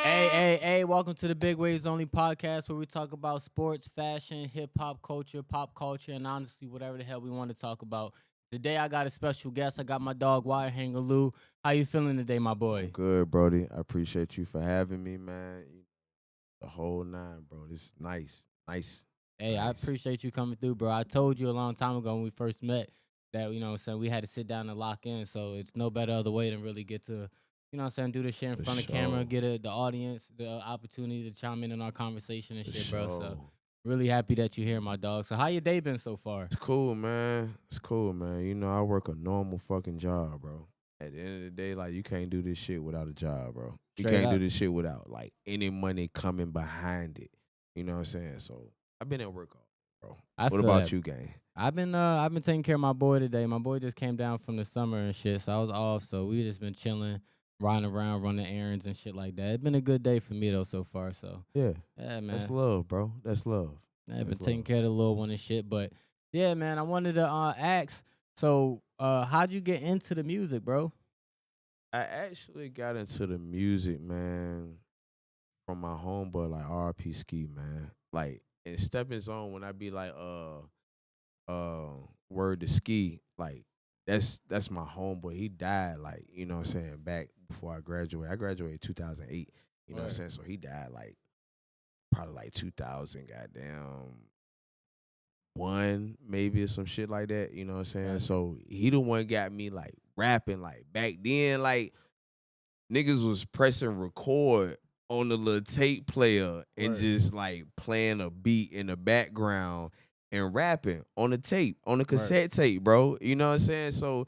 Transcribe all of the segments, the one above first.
Hey, welcome to the Big Waves Only podcast where we talk about sports, fashion, hip hop culture, pop culture, and honestly, whatever the hell we want to talk about. Today, I got a special guest. I got my dog, Wire Hanger Lou. How you feeling today, my I'm boy? good, Brody. I appreciate you for having me, man. The whole nine, bro. This is nice, nice, Hey, I nice. appreciate you coming through, bro. I told you a long time ago when we first met that, so we had to sit down and lock in. So it's no better other way than really get to, do this shit in For front of camera, sure, get the audience the opportunity to chime in our conversation and for shit, bro. So sure. really happy that you're here, my dog. So how your day been so far? It's cool, man. It's cool, man. I work a normal fucking job, bro. At the end of the day, like you can't do this shit without a job, bro. You Straight can't do up. this shit without like any money coming behind it. You know what I'm saying? So I've been at work all, bro. I What feel that. about you, gang? I've been taking care of my boy today. My boy just came down from the summer and shit, so I was off. So we just been chilling, riding around, running errands and shit like that. It's been a good day for me though so far. So Yeah, yeah, that's man. love, bro. That's love. I've been That's taking love. care of the little one and shit. But yeah, man, I wanted to ask. So how'd you get into the music, bro? I actually got into the music, man, from my homeboy, like RP Ski, man. Like in Stepping Zone, when I be like, word to Ski, like that's my homeboy. He died, like, you know what I'm saying, back before I graduated. I graduated 2008, you know what I'm Word. saying? So he died like probably like 2000, goddamn, one, maybe, or some shit like that, you know what I'm saying? Okay. So he the one got me like rapping, like back then, like niggas was pressing record on the little tape player and Word. just like playing a beat in the background and rapping on the tape, on the Word. cassette tape, bro. You know what I'm saying? So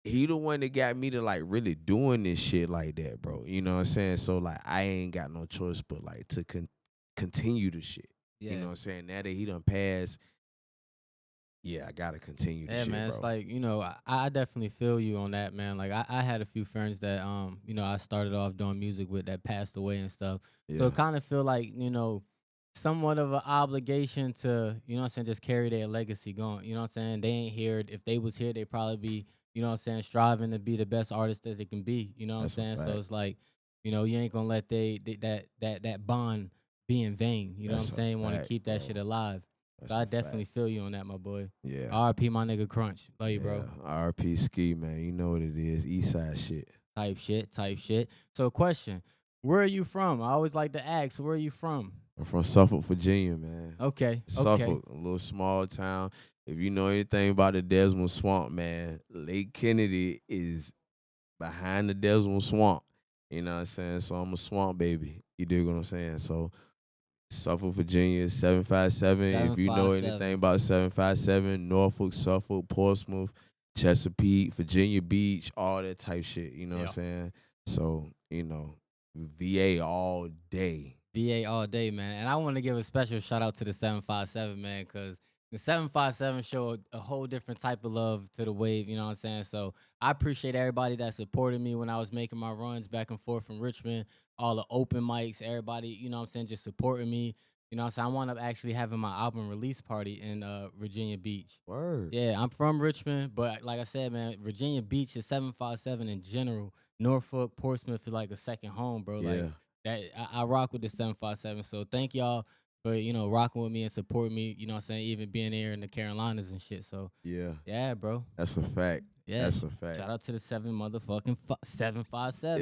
he the one that got me to like really doing this shit like that, bro. You know what I'm saying? So like I ain't got no choice but like to continue the shit. You know Yeah. what I'm saying? Now that he done passed, yeah, I gotta continue the Yeah, shit, man. It's bro. like, I definitely feel you on that, man. Like I had a few friends that I started off doing music with that passed away and stuff. So Yeah, it kind of feel like, somewhat of an obligation to, just carry their legacy going. You know what I'm saying? They ain't here. If they was here, they probably be, striving to be the best artist that they can be. You know what I'm that's a saying? So fact. it's like, you ain't gonna let that bond be in vain. You know what I'm That's a saying? Want to fact, keep that shit bro. alive. So That's I a fact. definitely feel you on that, my boy. Yeah. RP my nigga Crunch. Love you, Yeah, bro. RP Ski, man. You know what it is. East side shit. Type shit, type shit. So question, where are you from? I always like to ask, where are you from? I'm from Suffolk, Virginia, man. Okay. Suffolk, a little small town. If you know anything about the Desmond Swamp, man, Lake Kennedy is behind the Desmond Swamp. You know what I'm saying? So I'm a swamp baby. You dig what I'm saying? So Suffolk, Virginia, 757. If you know anything 757. about 757, Norfolk, Suffolk, Portsmouth, Chesapeake, Virginia Beach, all that type shit. You know what I'm Yeah. saying? So, VA all day. VA all day, man. And I want to give a special shout out to the 757, man, because the 757 showed a whole different type of love to the wave, you know what I'm saying? So I appreciate everybody that supported me when I was making my runs back and forth from Richmond, all the open mics, everybody, just supporting me. You know what I'm saying? I wound up actually having my album release party in Virginia Beach. Word. Yeah, I'm from Richmond, but like I said, man, Virginia Beach is 757 in general. Norfolk, Portsmouth is like a second home, bro. Like Yeah, that, I rock with the 757. So thank y'all for rocking with me and supporting me. You know what I'm saying? Even being here in the Carolinas and shit. So yeah. yeah, bro. That's a fact. Yeah, That's a fact. shout out to the 757.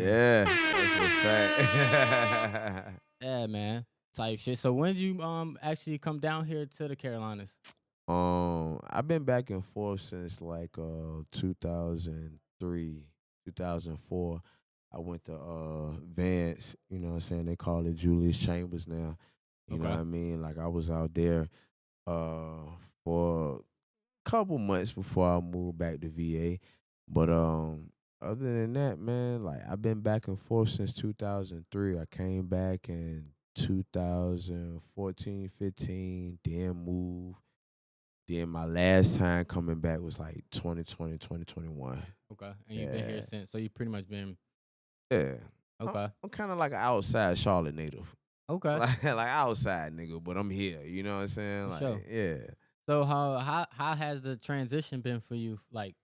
Yeah, that's a fact. Yeah, man. Type shit. So when did you actually come down here to the Carolinas? I've been back and forth since like 2003, 2004. I went to Vance, you know what I'm saying? They call it Julius Chambers now. You know what Okay. I mean? Like I was out there uh for a couple months before I moved back to VA. But other than that, man, like I've been back and forth since 2003. I came back in 2014, 15, then moved. Then my last time coming back was like 2020, 2021. Okay. And you've been here Yeah. since. So you've pretty much been Yeah. I'm, okay. I'm kind of like an outside Charlotte native. Okay. Like outside nigga, but I'm here. You know what I'm saying? For sure. Like, yeah. So how has the transition been for you, like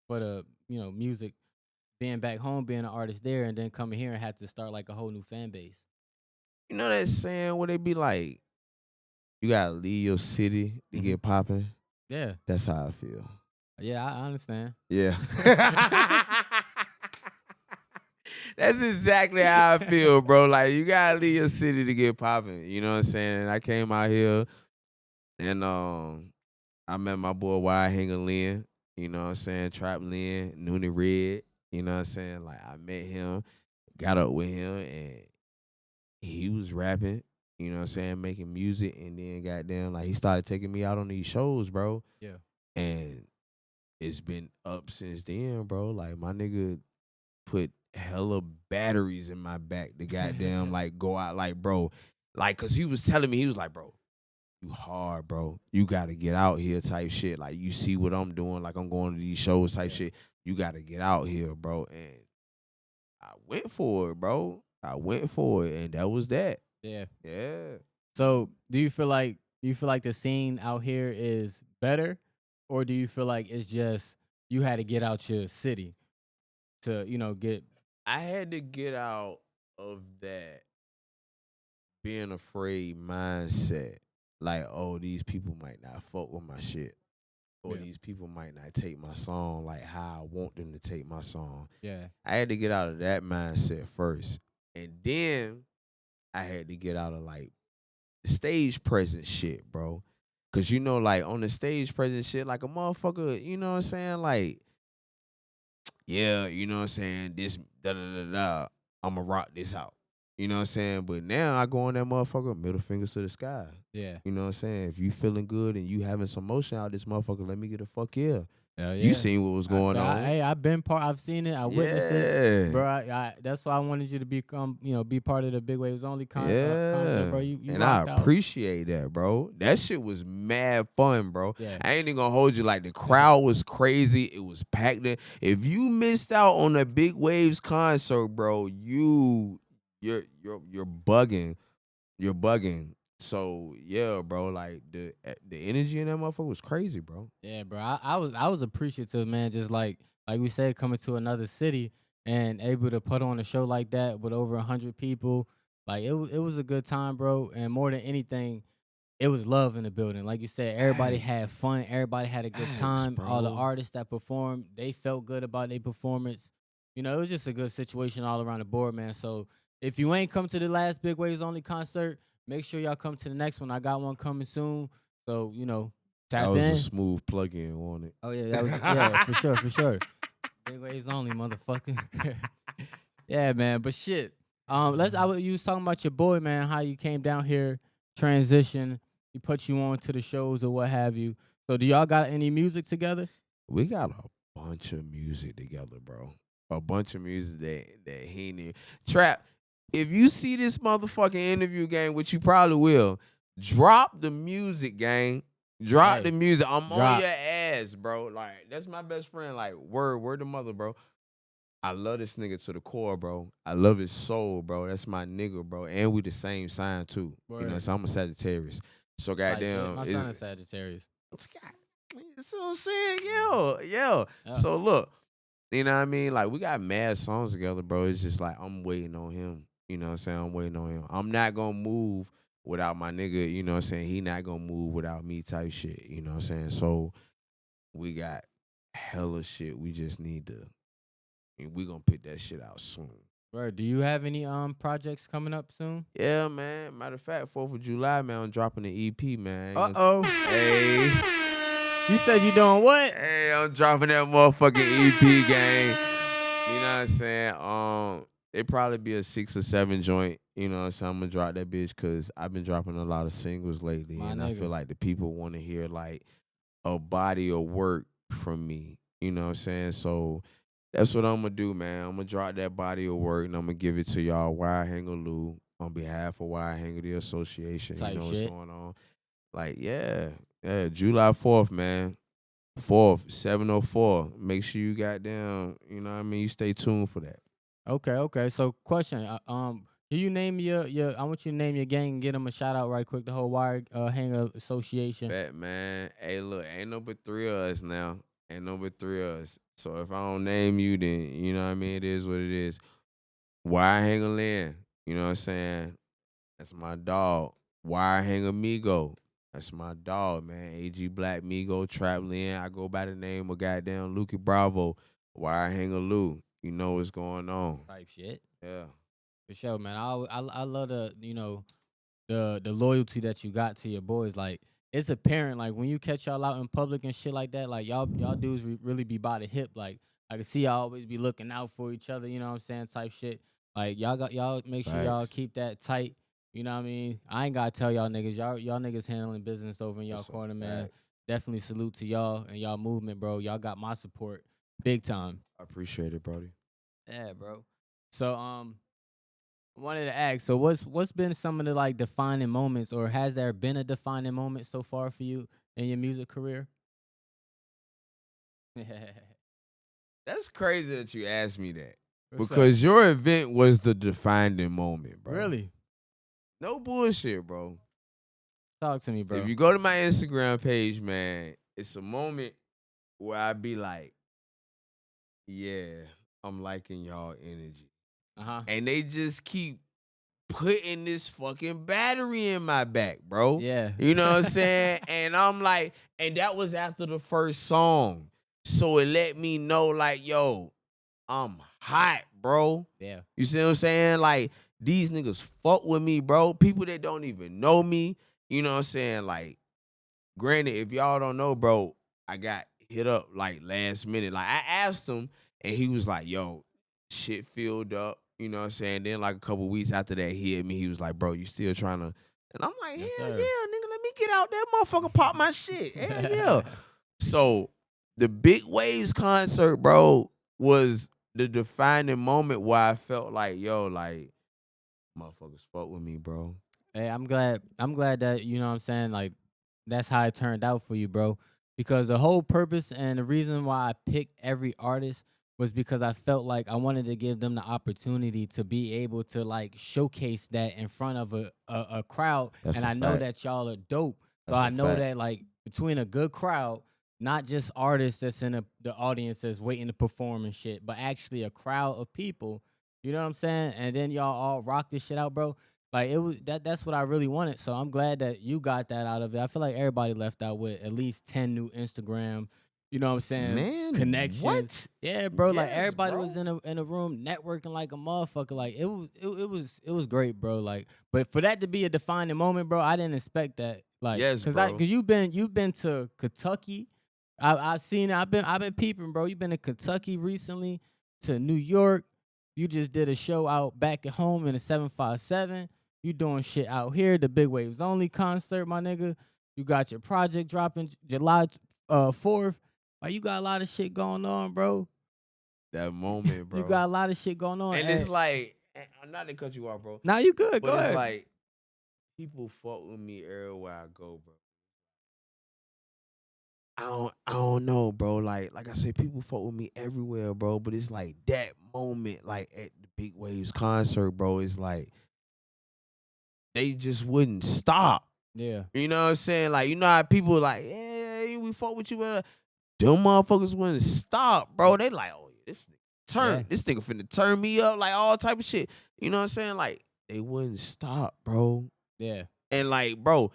for the music, being back home, being an artist there, and then coming here and had to start like a whole new fan base? You know that saying where they be like, you gotta leave your city to Mhm. get popping? Yeah. That's how I feel. Yeah, I understand. Yeah. That's exactly how I feel, bro. Like you gotta leave your city to get popping. You know what I'm saying? And I came out here and I met my boy Wild Hanger Lynn, you know what I'm saying? Trap Lynn, Noonie Red, you know what I'm saying? Like I met him, got up with him, and he was rapping, you know what I'm saying, making music, and then goddamn, like he started taking me out on these shows, bro. Yeah. And it's been up since then, bro. Like my nigga put hella batteries in my back to goddamn like go out, like bro, like cause he was telling me, he was like, bro, you hard, bro. You gotta get out here type shit. Like you see what I'm doing, like I'm going to these shows type Yeah. shit. You gotta get out here, bro. And I went for it, bro. I went for it, and that was that. Yeah. Yeah. So, do you feel like the scene out here is better, or do you feel like it's just you had to get out your city to get? I had to get out of that being afraid mindset. Like, oh, these people might not fuck with my shit. Or Yeah. these people might not take my song like how I want them to take my song. Yeah. I had to get out of that mindset first. And then I had to get out of like stage presence shit, bro. Cause you know, like on the stage presence shit, like a motherfucker, you know what I'm saying? Like, yeah, you know what I'm saying? This da da da da. I'ma rock this out. You know what I'm saying? But now I go on that motherfucker, middle fingers to the sky. Yeah. You know what I'm saying? If you feeling good and you having some motion out this motherfucker, let me get a fuck yeah. Hell You yeah. seen what was going on. Hey, I've been part. I've seen it. I witnessed it, Yeah. bro. That's why I wanted you to become, be part of the Big Waves Only concert, Yeah. bro. You And I rocked out. appreciate that, bro. That shit was mad fun, bro. Yeah. I ain't even gonna hold you, like the crowd was crazy. It was packed in. If you missed out on the Big Waves concert, bro, you're bugging. You're bugging. So yeah, bro, like the energy in that motherfucker was crazy, bro. Yeah, bro. I was appreciative, man. Just like we said, coming to another city and able to put on a show like that with over 100 people. Like it was a good time, bro. And more than anything, it was love in the building. Like you said, everybody had Facts. fun. Everybody had a good Facts, time. All the bro. artists that performed, they felt good about their performance. It was just a good situation all around the board, man. So if you ain't come to the last Big Waves Only concert, make sure y'all come to the next one. I got one coming soon. So, That tap was a in. smooth plug in, wasn't it? Oh yeah, that was yeah, for sure, for sure. Big Waves Only, motherfucker. Yeah, man. But shit. You was talking about your boy, man, how you came down here, transition, he put you on to the shows or what have you. So do y'all got any music together? We got a bunch of music together, bro. A bunch of music that he knew. Trap, if you see this motherfucking interview, gang, which you probably will, drop the music, gang. Drop Hey, the music. I'm on drop. your ass, bro. Like, that's my best friend. Like, word the mother, bro. I love this nigga to the core, bro. I love his soul, bro. That's my nigga, bro. And we the same sign too. You know, Word. so I'm a Sagittarius. So Tight shit. goddamn, My son is Sagittariis. that's what I'm saying. Yo. Yeah. So look, you know what I mean? Like we got mad songs together, bro. It's just like I'm waiting on him. You know what I'm saying? I'm waiting on him. I'm not gonna move without my nigga, you know what I'm saying? He not gonna move without me type shit. You know what I'm saying? So we got hella shit. We just need to, and we gonna put that shit out soon. Word. Do you have any projects coming up soon? Yeah, man. Matter of fact, 4th of July, man, I'm dropping the EP, man. Uh-oh. Hey. You said you doing what? Hey, I'm dropping that motherfucking EP, gang. You know what I'm saying? It probably be a 6 or 7 joint. You know what I'm saying? I'm gonna drop that bitch because I've been dropping a lot of singles lately, My and I feel nigga. like the people want to hear like a body of work from me. You know what I'm saying? So that's what I'm gonna do, man. I'm gonna drop that body of work and I'm gonna give it to y'all, Wild Hanger Lou, on behalf of Wild Hanger the Association. You Type know what's shit. going on? Like, yeah, July 4th, man. 4th, 704. Make sure you got down, you know what I mean? You stay tuned for that. Okay. So question, do you name your I want you to name your gang and get them a shout out right quick, the whole Wire Hanger Association. Bet, man. Hey, look, ain't no but 3 of us now. Ain't no but 3 of us. So if I don't name you, then you know what I mean? It is what it is. Why Hanger Land? You know what I'm saying? That's my dog. Wire Hang Amigo. That's my dog, man. AG Black Migo, Trap Lynn. I go by the name of goddamn Lukey Bravo. Wire Hanger Lou. You know what's going on. Type shit. Yeah. For sure, man. I love the the loyalty that you got to your boys. Like it's apparent. Like when you catch y'all out in public and shit like that. Like y'all dudes really be by the hip. Like I can see y'all always be looking out for each other. You know what I'm saying? Type shit. Like y'all make sure y'all Facts. keep that tight. You know what I mean? I ain't gotta tell y'all niggas. Y'all niggas handling business over in y'all That's a corner, man. fact. Definitely salute to y'all and y'all movement, bro. Y'all got my support, big time. I appreciate it, Brody. Yeah, bro. So I wanted to ask. So what's been some of the like defining moments, or has there been a defining moment so far for you in your music career? That's crazy that you asked me that. What's up? Because your event was the defining moment, bro. Really? No bullshit, bro. Talk to me, bro. If you go to my Instagram page, man, it's a moment where I be like, yeah, I'm liking y'all energy. Uh-huh. And they just keep putting this fucking battery in my back, bro. Yeah. You know what I'm saying? And I'm like, and that was after the first song. So it let me know, like, yo, I'm hot, bro. Yeah. You see what I'm saying? Like, these niggas fuck with me, bro. People that don't even know me. You know what I'm saying? Like, granted, if y'all don't know, bro, I got hit up like last minute. Like, I asked him, and he was like, yo, shit filled up. You know what I'm saying? Then, like, a couple weeks after that, he hit me. He was like, bro, you still trying to. And I'm like, Yes, hell sir. yeah, nigga, let me get out that motherfucker, pop my shit. Hell yeah. So, the Big Waves concert, bro, was the defining moment where I felt like, yo, like, motherfuckers fuck with me, bro. Hey, I'm glad that you know what I'm saying, like that's how it turned out for you, bro. Because the whole purpose and the reason why I picked every artist was because I felt like I wanted to give them the opportunity to be able to like showcase that in front of a crowd. That's And a I know fact. that y'all are dope. So That's I a know fact. that like between a good crowd, not just artists that's in the audience that's waiting to perform and shit, but actually a crowd of people, you know what I'm saying? And then y'all all rock this shit out, bro. Like it was that's what I really wanted. So I'm glad that you got that out of it. I feel like everybody left out with at least 10 new Instagram, you know what I'm saying, Man, connections. what? Yeah, bro. Like Yes, everybody bro. was in a room networking like a motherfucker. Like it was great, bro. Like, but for that to be a defining moment, bro, I didn't expect that. Like, Yes, cause bro. you've been to Kentucky. I've seen it. I've been peeping, bro. You've been to Kentucky recently, to New York. You just did a show out back at home in a 757. You doing shit out here, the Big Waves Only concert, my nigga. You got your project dropping July 4th. Like you got a lot of shit going on, bro. That moment, You bro. got a lot of shit going on. And it's like, I'm not to cut you off, bro. Now you good. But Go it's ahead. like, people fuck with me everywhere I go, bro. I don't know, bro. Like I said, people fuck with me everywhere, bro. But it's like that moment, like at the Big Waves concert, bro. It's like they just wouldn't stop. Yeah. You know what I'm saying? Like, you know how people like, yeah, we fuck with you, but them motherfuckers wouldn't stop, bro. They like, oh yeah, Yeah. this nigga finna turn me up, like all type of shit. You know what I'm saying? Like, they wouldn't stop, bro. Yeah. And like, bro,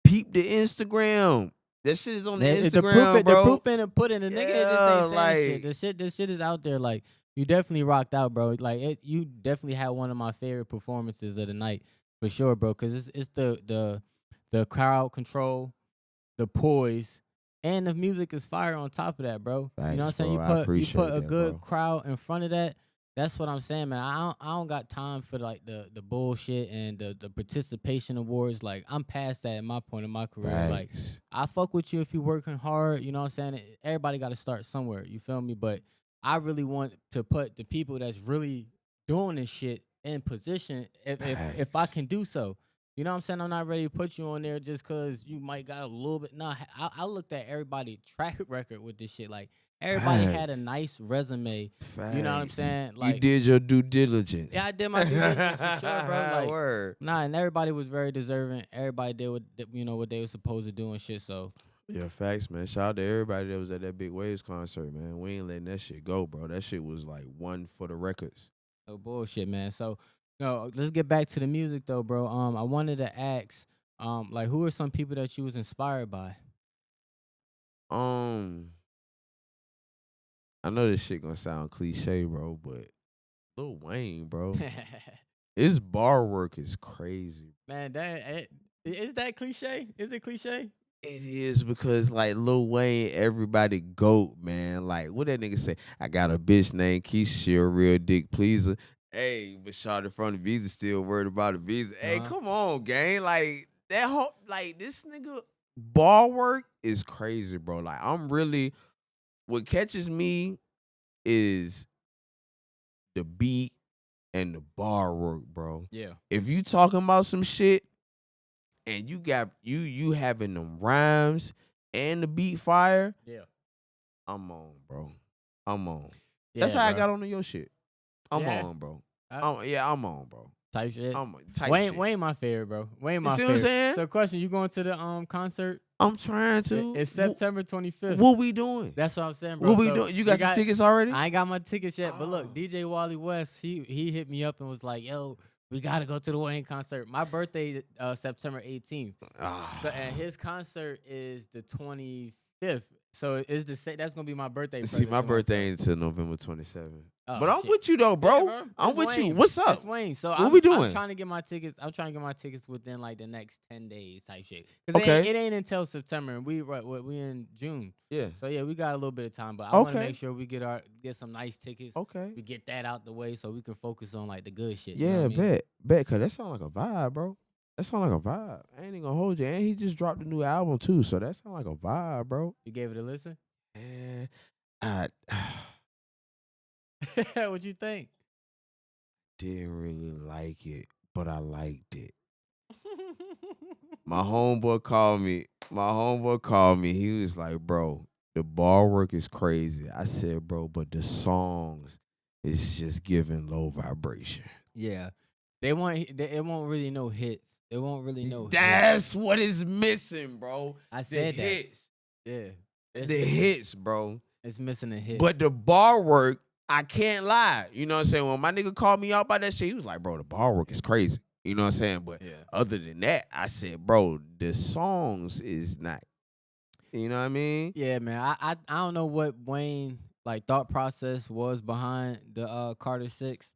peep the Instagram. That shit is on the Yeah, Instagram, the bro. proof in the pudding. The nigga just Yeah, ain't saying shit. like, The shit is out there. Like you definitely rocked out, bro. Like you definitely had one of my favorite performances of the night for sure, bro. Cause it's the crowd control, the poise, and the music is fire on top of that, bro. You know what I'm facts, saying? bro. I You put appreciate a that, good bro. crowd in front of that. That's what I'm saying, man. I don't got time for like the bullshit and the participation awards. Like I'm past that in my point in my career. Like Facts. I fuck with you if you working hard. You know what I'm saying? Everybody got to start somewhere. You feel me? But I really want to put the people that's really doing this shit in position if I Facts. can do so. You know what I'm saying? I'm not ready to put you on there just cause you might got a little bit. Nah, I looked at everybody track record with this shit. Like everybody had a Facts. nice resume. Facts. You know what I'm saying? You Like did your due diligence. yeah, I did my due diligence for sure, bro. Like Word. nah, and everybody was very deserving. Everybody did what what they were supposed to do and shit. So Yeah, facts, man. Shout out to everybody that was at that Big Waves concert, man. We ain't letting that shit go, bro. That shit was like one for the records. no bullshit, man. So No, let's get back to the music though, bro. I wanted to ask, like, who are some people that you was inspired by? Um, I know this shit gonna sound cliche, bro, but Lil Wayne, bro, his bar work is crazy. Man, is that cliche? Is it cliche? It is because like Lil Wayne, everybody goat, man. Like what that nigga say? I got a bitch named Keisha, she a real dick pleaser. Hey, but Shawty from the visa still worried about the visa. Hey, Uh-huh. come on, gang. Like that whole like this nigga bar work is crazy, bro. Like I'm really what catches me is the beat and the bar work, bro. Yeah. If you talking about some shit and you got you having them rhymes and the beat fire, Yeah. I'm on, bro. I'm on. Yeah, That's how I bro. got onto your shit. I'm Yeah. on, bro. I- I'm on, bro. Type shit. I'm type Wayne, shit. Wayne, my favorite, bro. Wayne, my see what I'm favorite. saying? So, question: you going to the concert? I'm trying to. It's September 25th. What we doing? That's what I'm saying, bro. What we So, doing? You got your tickets already? I ain't got my tickets yet, but Oh. look, DJ Wally West, he hit me up and was like, "Yo, we gotta go to the Wayne concert." My birthday, September 18th. Ah. So, and his concert is the 25th. So it's that's gonna be my birthday. See, present my to birthday myself. ain't until November 27th. Oh, But I'm shit. with you though, bro. Yeah, bro. I'm It's with you. Wayne. What's up? It's Wayne. So What we I'm doing? trying to get my tickets. I'm trying to get my tickets within like the next 10 days type shit. Cause Okay. it ain't until September, and we in June. Yeah. So yeah, we got a little bit of time, but I want to Okay. make sure we get some nice tickets. Okay. We get that out the way so we can focus on like the good shit. You know Yeah, what I mean? bet, cause that sound like a vibe, bro. That sound like a vibe. I ain't even gonna hold you. And he just dropped a new album too, so that sound like a vibe, bro. You gave it a listen. Yeah, I What you think? didn't really like it, but I liked it. My homeboy called me. He was like, "Bro, the bar work is crazy." I said, "Bro, but the songs is just giving low vibration." Yeah, it won't really no hits. It won't really no. hits. That's what is missing, bro. I The said that. hits, Yeah, the hits, bro. it's missing a hit. But the bar work, I can't lie. You know what I'm saying? When my nigga called me out by that shit, he was like, "Bro, the bar work is crazy." You know what I'm saying? But yeah. other than that, I said, "Bro, the songs is not." You know what I mean? Yeah, man. I don't know what Wayne like thought process was behind the Carter 6,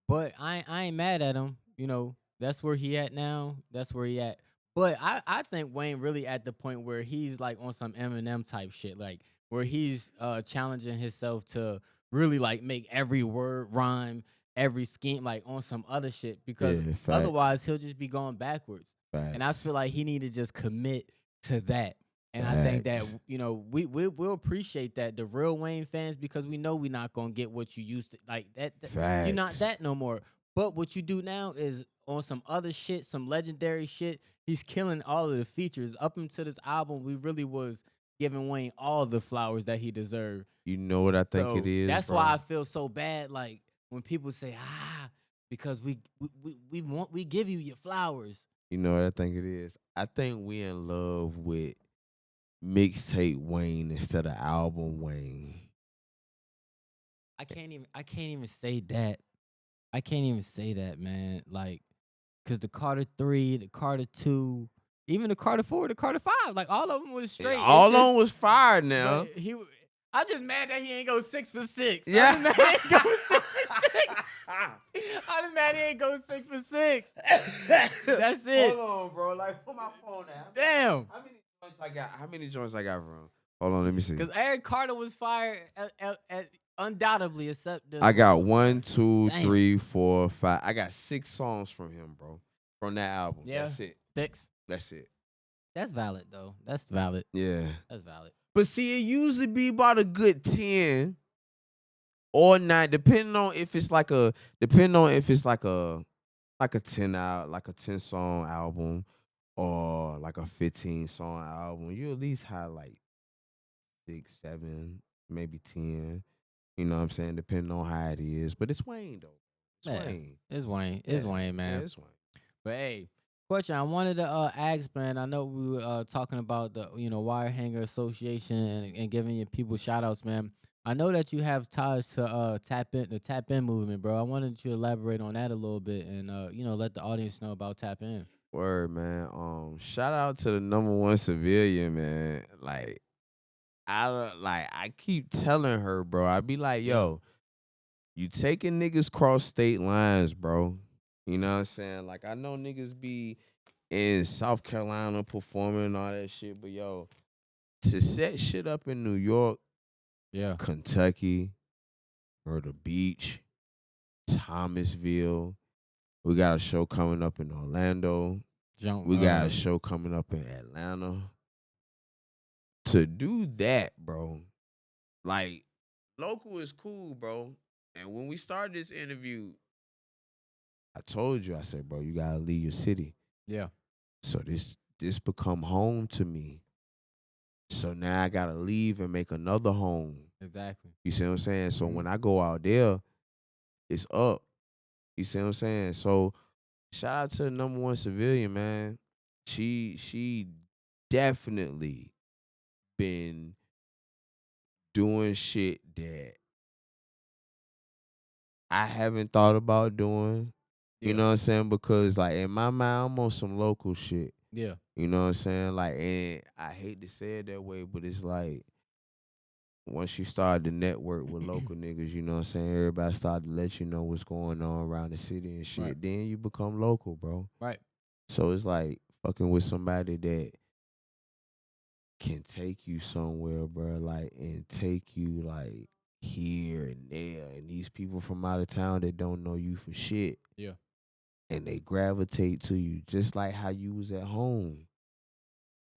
but I ain't mad at him. You know, that's where he at now. That's where he at. But I think Wayne really at the point where he's like on some Eminem type shit, like where he's challenging himself to really like make every word rhyme, every scheme like on some other shit because Yeah, facts. otherwise he'll just be going backwards. And I Facts. feel like he need to just commit to that. And I think that Facts. we'll appreciate that the real Wayne fans because we know we're not gonna get what you used to like that you're not Facts. that no more. But what you do now is on some other shit, some legendary shit. He's killing all of the features. Up until this album, we really was giving Wayne all the flowers that he deserved. You know what I think So it is? that's bro? why I feel so bad. Like when people say because we give you your flowers. You know what I think it is? I think we in love with mixtape Wayne instead of album Wayne. I can't even say that. I can't even say that, man. Like, cause the Carter 3, the Carter 2, even the Carter 4, the Carter 5, like all of them was straight. All of them was fired now. But I'm just mad that he ain't go 6 for 6. Yeah. I'm just mad he ain't go 6 for 6. I'm just mad he ain't go 6 for 6. That's it. Hold on, bro. Like, put my phone down. Damn. How many joints I got? How many joints I got from him? Hold on, let me see. Cause Eric Carter was fired undoubtedly, except this I got one. 1, 2, Damn. 3, 4, 5. I got 6 songs from him, bro. From that album. Yeah. That's it. 6. That's it. That's valid though. That's valid. Yeah. That's valid. But see, it usually be about a good 10 or 9, depending on if it's like a 10 out, like a 10 song album or like a 15 song album. You at least have like 6, 7, maybe 10. You know what I'm saying? Depending on how it is. But it's Wayne though. It's Yeah. Wayne. It's Wayne. It's Yeah. Wayne, man. Yeah, it's Wayne. But hey, question. I wanted to ask, man. I know we were talking about the Wire Hanger Association and giving your people shout outs, man. I know that you have ties to the tap in movement, bro. I wanted you to elaborate on that a little bit and let the audience know about tap in. Word, man. Shout out to the number one civilian, man. I keep telling her, bro. I be like, Yeah, yo, you taking niggas cross state lines, bro. You know what I'm saying? Like, I know niggas be in South Carolina performing and all that shit, but yo, to set shit up in New York, yeah. Kentucky, Myrtle Beach, Thomasville, we got a show coming up in Orlando. Jump. We got a show coming up in Atlanta. To do that, bro, like, local is cool, bro. And when we started this interview, I told you, I said, bro, you gotta leave your city. Yeah, So this become home to me. So now I gotta leave and make another home. exactly. You see what I'm saying? So Mhm. when I go out there, it's up. You see what I'm saying? So shout out to the number one civilian, man. She definitely been doing shit that I haven't thought about doing. You Yeah, know what I'm saying? Because like in my mind, I'm on some local shit. yeah. You know what I'm saying? Like, and I hate to say it that way, but it's like once you start to network with local niggas, you know what I'm saying? Everybody start to let you know what's going on around the city and Right, shit. Then you become local, bro. right. So it's like fucking with somebody that can take you somewhere, bro, like and take you like here and there. And these people from out of town that don't know you for shit. Yeah, And they gravitate to you just like how you was at home.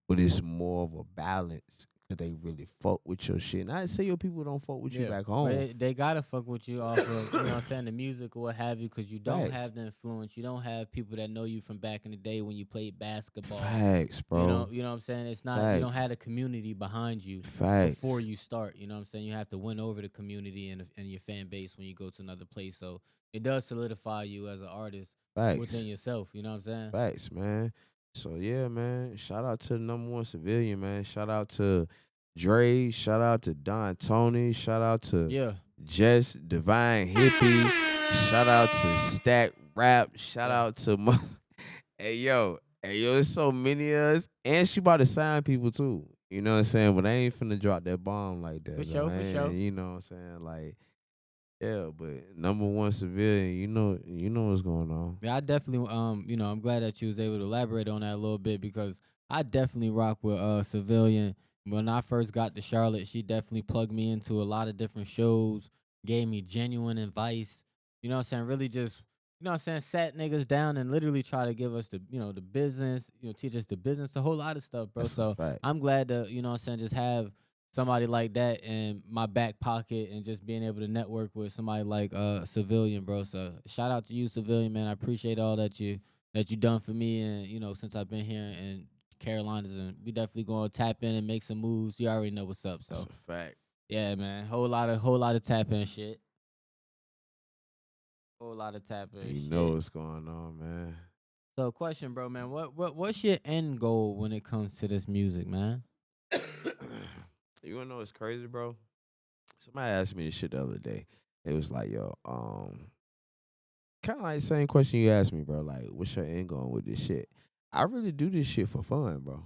But it's more of a balance because they really fuck with your shit. Not to say your people don't fuck with you yeah. back But home. they gotta fuck with you off of what I'm saying, the music or what have you, because you don't Facts. have the influence. You don't have people that know you from back in the day when you played basketball. Facts, bro. You know what I'm saying? It's not you don't Facts. have a community behind you before Facts. you start. You know what I'm saying? You have to win over the community and your fan base when you go to another place. So it does solidify you as an artist Facts. within yourself. You know what I'm saying? Facts, man. So yeah, man. Shout out to the number one civilian, man. Shout out to Dre. Shout out to Don Tony. Shout out to Yeah, Jess Divine Hippie. Shout out to Stack Rap. Shout yeah. out to Hey yo, there's so many of us. And she about to sign people too. You know what I'm saying? But I ain't finna drop that bomb like For that, though. sure, I for ain't, sure. you know what I'm saying? Like, yeah, but number one civilian, you know what's going on. Yeah, I definitely I'm glad that you was able to elaborate on that a little bit because I definitely rock with Civilian. When I first got to Charlotte, she definitely plugged me into a lot of different shows, gave me genuine advice. You know what I'm saying? Really just sat niggas down and literally try to give us the business, teach us the business, a whole lot of stuff, bro. That's a So fact. I'm glad to, just have somebody like that in my back pocket and just being able to network with somebody like Civilian, bro. So shout out to you, Civilian, man. I appreciate all that you done for me and since I've been here in Carolinas, and we definitely gonna tap in and make some moves. You already know what's up. That's So a fact. yeah, man. Whole lot of tap in shit. Whole lot of tap in You know shit. what's going on, man. So question, bro, man, what's your end goal when it comes to this music, man? You wanna know what's crazy, bro? Somebody asked me this shit the other day. It was like, yo, kind of like the same question you asked me, bro. Like, what's your end going with this shit? I really do this shit for fun, bro.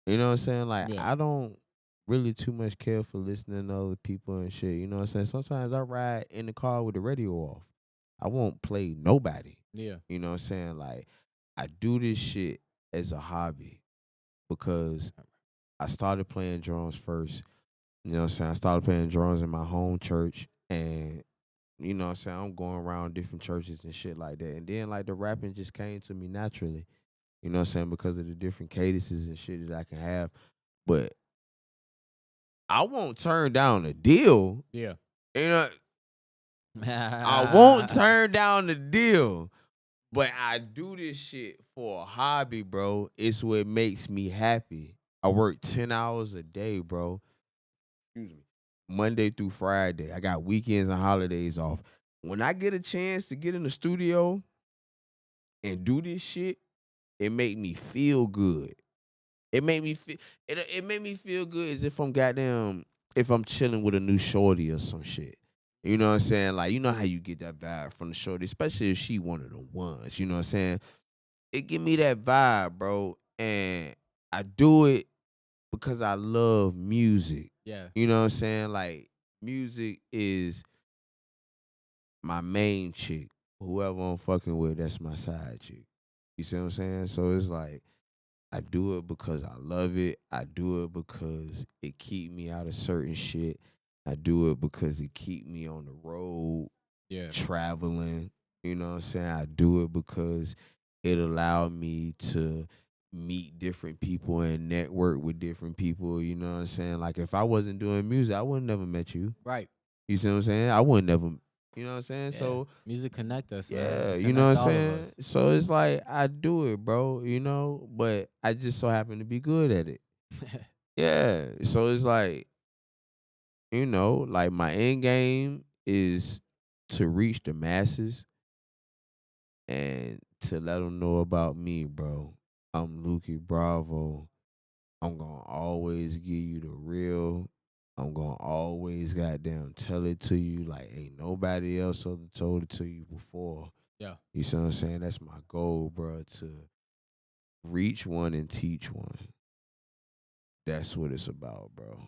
You know what I'm saying? Like, Yeah, I don't really too much care for listening to other people and shit. You know what I'm saying? Sometimes I ride in the car with the radio off. I won't play nobody. yeah, You know what I'm saying? Like, I do this shit as a hobby because I started playing drums first. You know what I'm saying? I started playing drums in my home church, and you know what I'm saying? I'm going around different churches and shit like that. And then like the rapping just came to me naturally. You know what I'm saying? Because of the different cadences and shit that I can have. But I won't turn down a deal. yeah. You know, I won't turn down the deal. But I do this shit for a hobby, bro. It's what makes me happy. I work 10 hours a day, bro. Excuse me. Monday through Friday. I got weekends and holidays off. When I get a chance to get in the studio and do this shit, it make me feel good. It make me feel it make me feel good as if I'm goddamn if I'm chilling with a new shorty or some shit. You know what I'm saying? Like, you know how you get that vibe from the shorty, especially if she one of the ones. You know what I'm saying? It give me that vibe, bro. And I do it because I love music. Yeah. You know what I'm saying? Like, music is my main chick. Whoever I'm fucking with, that's my side chick. You see what I'm saying? So it's like I do it because I love it. I do it because it keep me out of certain shit. I do it because it keep me on the road Yeah. traveling. You know what I'm saying? I do it because it allowed me to meet different people and network with different people. You know what I'm saying? Like if I wasn't doing music, I would never met you. Right. You see what I'm saying? I would never, you know what I'm saying? Yeah. So Music connect us, man. yeah, It you know what I'm connect all of saying? us. So it's like I do it, bro, you know, but I just so happen to be good at it. Yeah. So it's like, you know, like my end game is to reach the masses and to let them know about me, bro. I'm Lukey Bravo. I'm gonna always give you the real. I'm gonna always goddamn tell it to you like ain't nobody else other told it to you before. Yeah. You see what I'm saying? That's my goal, bro, to reach one and teach one. That's what it's about, bro.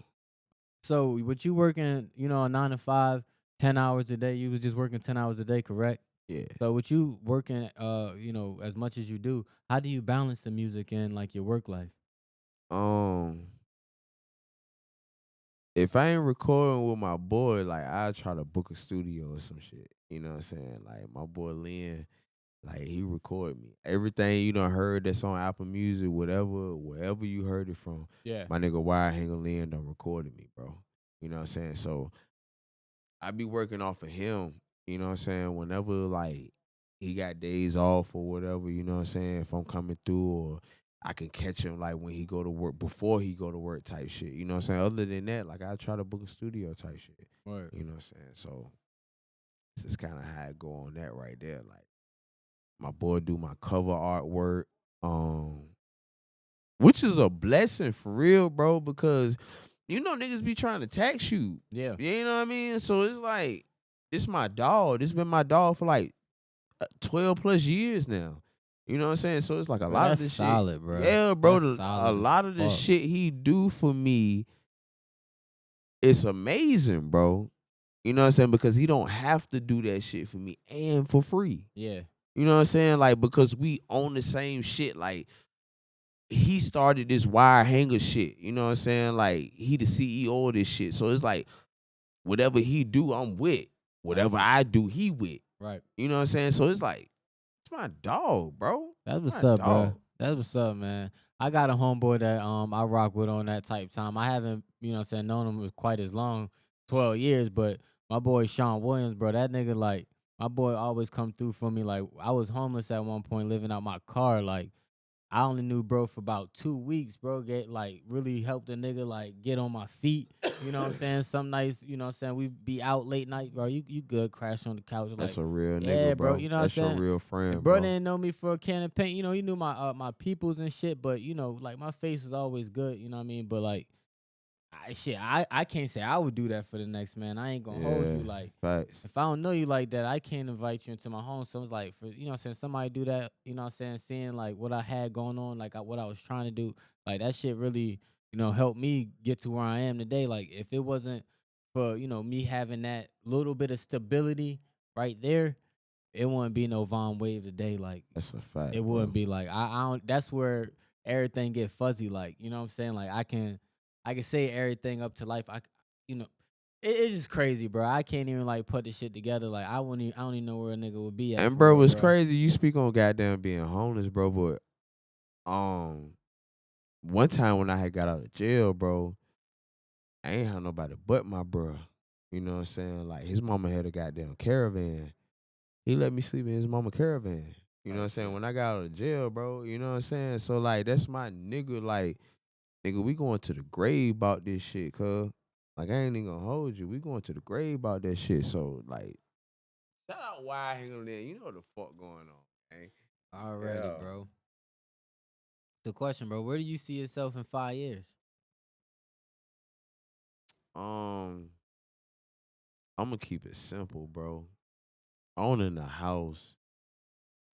So, with you working, a 9 to 5, 10 hours a day, you was just working 10 hours a day, correct? Yeah. So, with you working, as much as you do, how do you balance the music and like your work life? Um, if I ain't recording with my boy, like I try to book a studio or some shit. You know what I'm saying? Like my boy Lynn, like he record me. Everything you done heard that's on Apple Music, wherever you heard it from, Yeah. my nigga Wire Hanger Lynn done recorded me, bro. You know what I'm saying? So I be working off of him, you know what I'm saying? Whenever like he got days off or whatever, you know what I'm saying? If I'm coming through or I can catch him like when he go to work before he go to work type shit. You know what I'm saying? Other than that, like I try to book a studio type shit. Right. You know what I'm saying? So this is kinda how I go on that right there. Like my boy do my cover artwork. Um which is a blessing for real, bro, because you know niggas be trying to tax you. Yeah. You know what I mean? So it's like, it's my dog. This been my dog for like 12 plus years now. You know what I'm saying? So it's like a Bro, lot of that's this shit. solid, bro. Yeah, bro. That's A solid as lot of the fuck. shit he do for me, it's amazing, bro. You know what I'm saying? Because he don't have to do that shit for me and for free. Yeah. You know what I'm saying? Like, because we own the same shit. Like, he started this wire hanger shit. You know what I'm saying? Like, he the CEO of this shit. So it's like, whatever he do, I'm with. Whatever I do, he with. Right. You know what I'm saying? So it's like, it's my dog, bro. That's what's My up, bro. dog. That's what's up, man. I got a homeboy that I rock with on that type time. I haven't, known him quite as long, 12 years, but my boy Sean Williams, bro, that nigga like my boy always come through for me. Like I was homeless at one point, living out my car. Like I only knew bro for about 2 weeks, bro. Get like really helped a nigga like get on my feet. You know what I'm saying? Some nights, we be out late night, bro. You good, crash on the couch. That's Like, a real yeah, nigga, bro. bro. You know what I'm That's your saying? real And friend, bro bro. didn't know me for a can of paint. He knew my peoples and shit, but like my face was always good, you know what I mean? But like I can't say I would do that for the next man. I ain't gonna hold Yeah, you. Like facts. if I don't know you like that, I can't invite you into my home. So it's like for somebody do that, seeing like what I had going on, like what I was trying to do, like that shit really, helped me get to where I am today. Like if it wasn't for, me having that little bit of stability right there, it wouldn't be no Von Wave today. Like That's a fact, it bro. wouldn't be like I don't. That's where everything get fuzzy. Like you know what I'm saying. Like I can say everything up to life. You know, it's just crazy, bro. I can't even like put the shit together. Like I don't even know where a nigga would be at And for bro, real, it's bro. crazy. You speak on goddamn being homeless, bro, but one time when I had got out of jail, bro, I ain't had nobody but my bro. You know what I'm saying? Like his mama had a goddamn caravan. He let me sleep in his mama caravan. You know what I'm saying? When I got out of jail, bro, you know what I'm saying? So like that's my nigga, like, nigga, we going to the grave about this shit, cuz. Like I ain't even gonna hold you. We going to the grave about that shit. So like, shout out Wide Hanger Lynn. You know what the fuck going on, man. Already, Yeah. bro. The question, bro. Where do you see yourself in 5 years? Um, I'm gonna keep it simple, bro. Owning a house,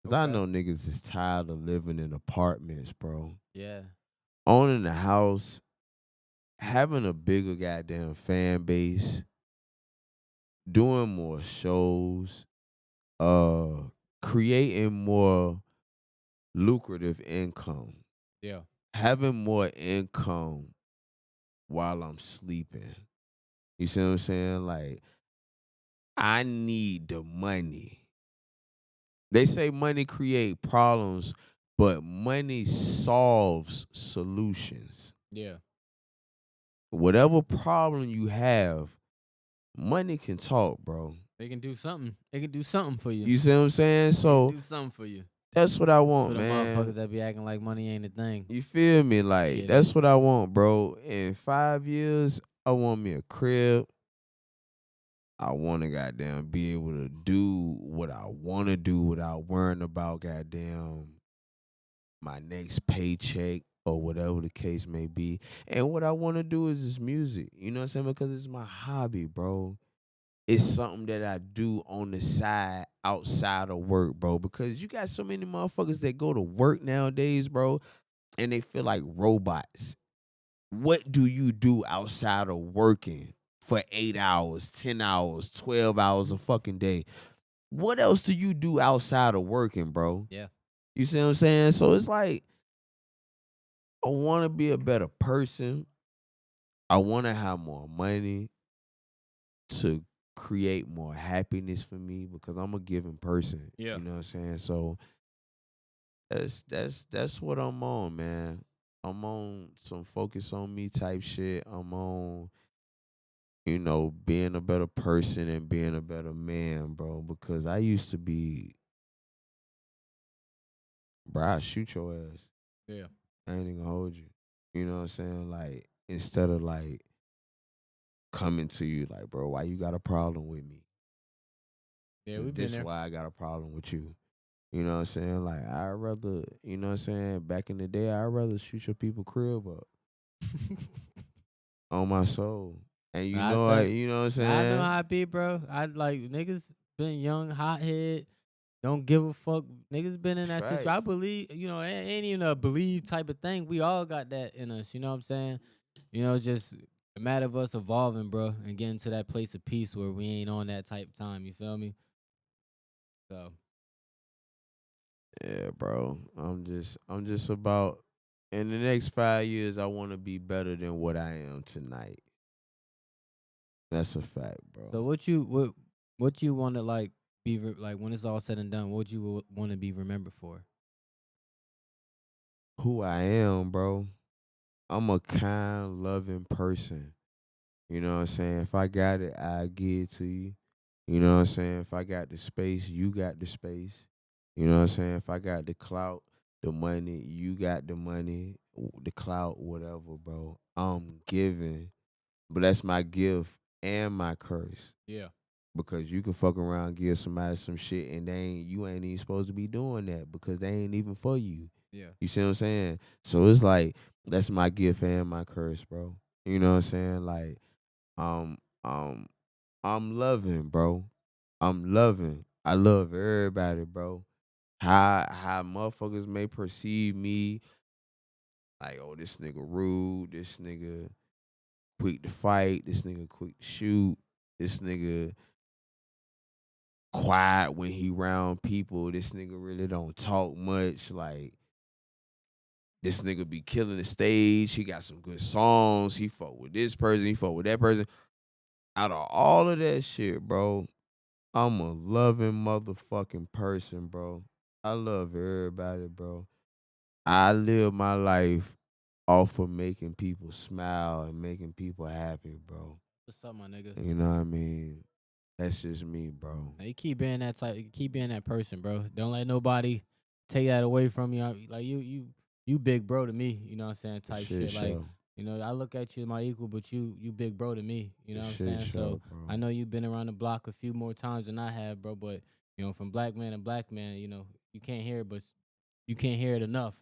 cause I Okay. know niggas is tired of living in apartments, bro. Yeah. Owning a house, having a bigger goddamn fan base, doing more shows, uh, creating more lucrative income, Yeah. having more income while I'm sleeping. You see what I'm saying? Like, I need the money. They say money create problems, but money solves solutions. Yeah. Whatever problem you have, money can talk, bro. They can do something. They can do something for you. You see what I'm saying? They can So do something for you. that's what I For want, the man. motherfuckers that be acting like money ain't a thing. You feel me? Like, Shit. that's what I want, bro. In 5 years, I want me a crib. I want to goddamn be able to do what I want to do without worrying about goddamn my next paycheck or whatever the case may be. And what I want to do is this music. You know what I'm saying? Because it's my hobby, bro. It's something that I do on the side outside of work, bro. Because you got so many motherfuckers that go to work nowadays, bro, and they feel like robots. What do you do outside of working for 8 hours, 10 hours, 12 hours a fucking day? What else do you do outside of working, bro? Yeah. You see what I'm saying? So it's like, I want to be a better person. I want to have more money to create more happiness for me because I'm a giving person. Yeah. You know what I'm saying? So that's what I'm on, man. I'm on some focus on me type shit. I'm on, being a better person and being a better man, bro. Because I used to be, bro, I shoot your ass. Yeah. I ain't even gonna hold you. You know what I'm saying? Like, instead of like coming to you like, bro, why you got a problem with me? Yeah. 'Cause We've been this there. why I got a problem with you. You know what I'm saying? Like, I'd rather, you know what I'm saying? Back in the day, I'd rather shoot your people crib up on my soul. And I tell you, you know what I'm I know saying? how it be, bro. I like niggas been young, hothead, don't give a fuck. Niggas been in that situation. I Facts. believe, ain't even a believe type of thing. We all got that in us. You know what I'm saying? Just a matter of us evolving, bro, and getting to that place of peace where we ain't on that type of time. You feel me? So Yeah, bro. I'm just about, in the next 5 years, I want to be better than what I am tonight. That's a fact, So bro. what you want to like like when it's all said and done? What you want to be remembered for? Who I am, bro. I'm a kind, loving person. You know what I'm saying? If I got it, I give it to you. You know what I'm saying? If I got the space, you got the space. You know what I'm saying? If I got the clout, the money, you got the money, the clout, whatever, bro. I'm giving. But that's my gift and my curse. Yeah, Because you can fuck around, give somebody some shit, and you ain't even supposed to be doing that because they ain't even for you. yeah, You see what I'm saying? So it's like, that's my gift and my curse, bro. You know what I'm saying? Like, um, um, I'm loving, bro. I'm loving. I love everybody, bro. How motherfuckers may perceive me, like, oh, this nigga rude, this nigga quick to fight, this nigga quick to shoot, this nigga quiet when he round people, this nigga really don't talk much, like, this nigga be killing the stage, he got some good songs, he fuck with this person, he fuck with that person. Out of all of that shit, bro, I'm a loving motherfucking person, bro. I love everybody, bro. I live my life off of making people smile and making people happy, bro. what's up, my nigga? You know what I mean? That's just me, bro. Now, you keep being that type. Keep being that person, bro. Don't let nobody take that away from you. Like you big bro to me. You know what I'm saying? For Type shit shit. Like, show. I look at you as my equal, but you big bro to me. You For know what I'm shit saying? So show, bro. I know you've been around the block a few more times than I have, bro. But from black man to black man, you can't hear it, but you can't hear it enough.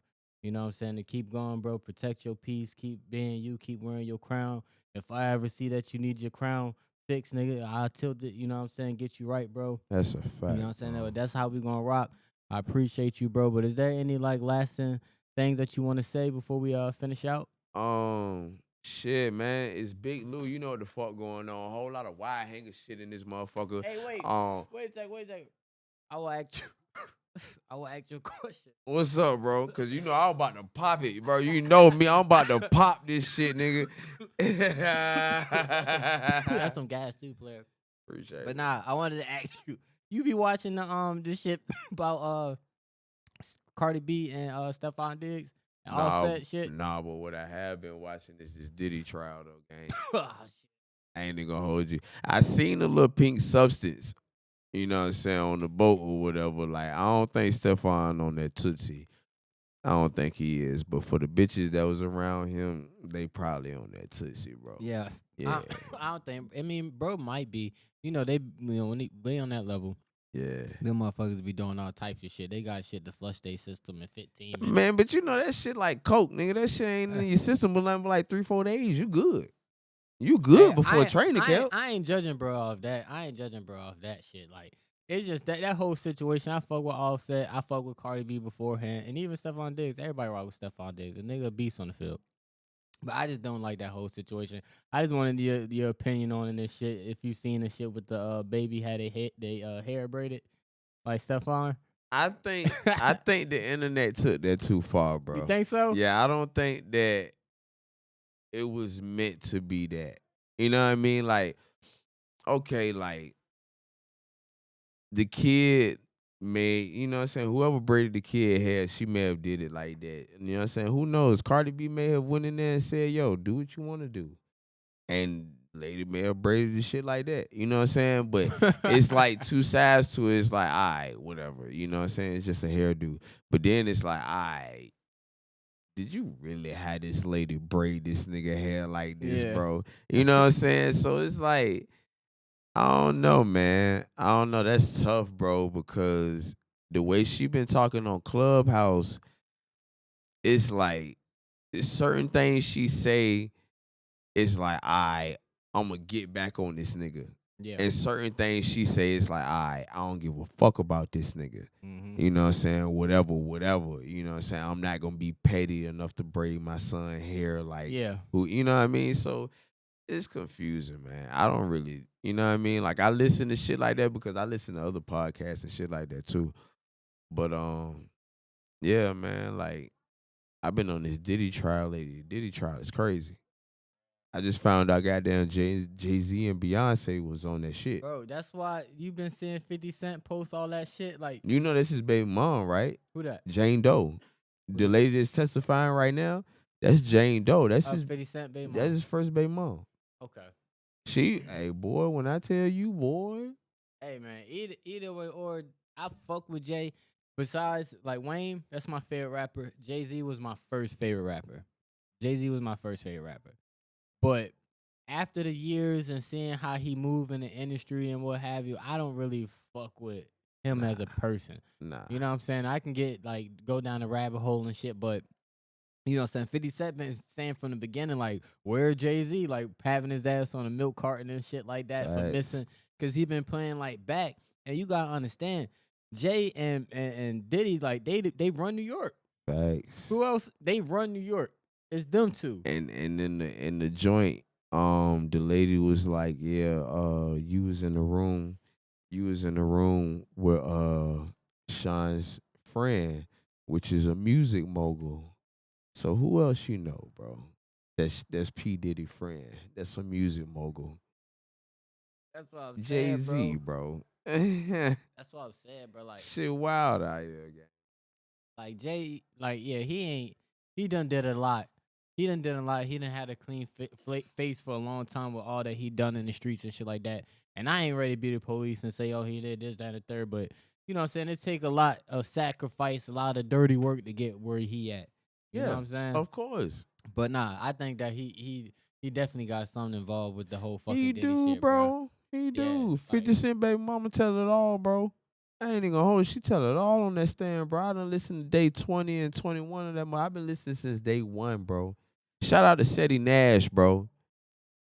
You know what I'm saying? To keep going, bro. Protect your peace. Keep being you. Keep wearing your crown. If I ever see that you need your crown fixed, nigga, I'll tilt it. You know what I'm saying? Get you right, bro. That's a You fact. know what I'm saying? Bro. That's how we gonna rock. I appreciate you, bro. But is there any like lasting things that you want to say before we finish out? Shit, man, it's Big Lou. You know what the fuck going on? A whole lot of wide hanger shit in this motherfucker. Hey, wait. Um, Wait a second. I will ask you. I will ask you a question. what's up, bro? Cause you know I'm about to pop it, bro. You know me, I'm about to pop this shit, nigga. That's some gas too, player. Appreciate it. But nah, I wanted to ask you. You be watching the this shit about Cardi B and Stephon Diggs and Offset shit? Nah, but what I have been watching is this Diddy trial, though, gang. Oh, shit. I ain't even gonna hold you. I seen a little pink substance, you know what I'm saying, on the boat or whatever. Like, I don't think Stephon on that Tootsie. I don't think he is. But for the bitches that was around him, they probably on that Tootsie, bro. Yeah. Yeah. I don't think. I mean, bro, might be. You know, when they on that level, Yeah. them motherfuckers be doing all types of shit. They got shit to flush their system in 15 minutes. Man, but you know that shit like coke, nigga. That shit ain't in your system but nothing but like 3-4 days. You good. You good Hey, before training camp. I ain't judging bro off that. Shit. Like, it's just that whole situation. I fuck with Offset. I fuck with Cardi B beforehand. And even Stephon Diggs. Everybody rock with Stephon Diggs. A nigga a beast on the field. But I just don't like that whole situation. I just wanted your opinion on this shit. If you seen the shit with the baby had they hair braided like Stephon. I think the internet took that too far, bro. You think so? Yeah, I don't think that it was meant to be that. You know what I mean? Like, okay, like the kid may, you know what I'm saying, whoever braided the kid hair, she may have did it like that. You know what I'm saying? Who knows? Cardi B may have went in there and said, yo, do what you want to do. And lady may have braided the shit like that. You know what I'm saying? But it's like two sides to it. It's like, all right, whatever. You know what I'm saying? It's just a hairdo. But then it's like, all right, did you really have this lady braid this nigga hair like this, Yeah. bro? You know what I'm saying? So it's like, I don't know, man. I don't know. That's tough, bro, because the way she been talking on Clubhouse, it's like certain things she say, it's like, I'm gonna get back on this nigga. Yeah. And certain things she say, it's like, I don't give a fuck about this nigga. Mm-hmm. You know what I'm saying? Whatever. You know what I'm saying? I'm not gonna be petty enough to braid my son hair like Yeah. who, you know what I mean? So it's confusing, man. I don't really, you know what I mean? Like, I listen to shit like that because I listen to other podcasts and shit like that too. But yeah, man, like, I've been on this Diddy trial lately. Diddy trial is crazy. I just found out goddamn Jay-Z and Beyonce was on that shit. Bro, that's why you been seeing 50 Cent post all that shit. Like, You know that's his baby mom, right? who that? Jane Doe. The lady that's testifying right now, that's Jane Doe. That's his 50 Cent baby mom. that's his first baby mom. Okay. Hey boy, when I tell you, boy. Hey man, either way, or I fuck with Jay. Besides, like Wayne, that's my favorite rapper. Jay-Z was my first favorite rapper. But after the years and seeing how he move in the industry and what have you, I don't really fuck with him as a person. Nah. You know what I'm saying? I can go down the rabbit hole and shit, but you know what I'm saying? 50 Cent been saying from the beginning, like, where Jay-Z, like, having his ass on a milk carton and shit like that for Facts. missing, because he been playing, like, back. And you got to understand, Jay and Diddy, like, they run New York. Facts. Who else? They run New York. It's them two. And in the joint, the lady was like, yeah, you was in the room with Sean's friend, which is a music mogul. So who else you know, bro? That's P. Diddy friend. That's a music mogul. That's what I'm saying, Jay-Z, bro. bro. That's what I'm saying, bro. Like, Shit wild out here, gang. like Jay, like, yeah, he done did a lot. He done had a clean face for a long time with all that he done in the streets and shit like that. And I ain't ready to be the police and say, oh, he did this, that, and the third. But, you know what I'm saying? It take a lot of sacrifice, a lot of dirty work to get where he at. You know what I'm saying? Of course. But nah, I think that he definitely got something involved with the whole fucking He Diddy do, shit, bro. He do. Yeah, 50 Cent baby mama tell it all, bro. I ain't even gonna hold it. She tell it all on that stand, bro. I done listened to day 20 and 21 of that. I've been listening since day one, bro. Shout out to Seti Nash, bro.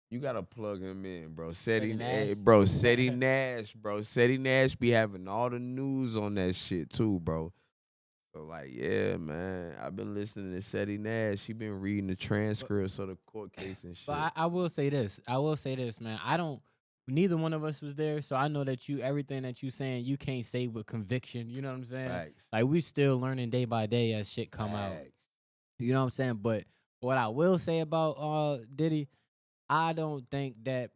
You gotta plug him in, bro. Teddy Nash. Seti Nash, bro. Seti Nash be having all the news on that shit too, bro. So like, yeah, man. I've been listening to Seti Nash. He been reading the transcripts of the court case and shit. But I will say this. I will say this, man. I don't. Neither one of us was there, so I know that everything that you saying, you can't say with conviction. You know what I'm saying? Facts. Like we still learning day by day as shit come out. Facts. You know what I'm saying? But what I will say about Diddy, I don't think that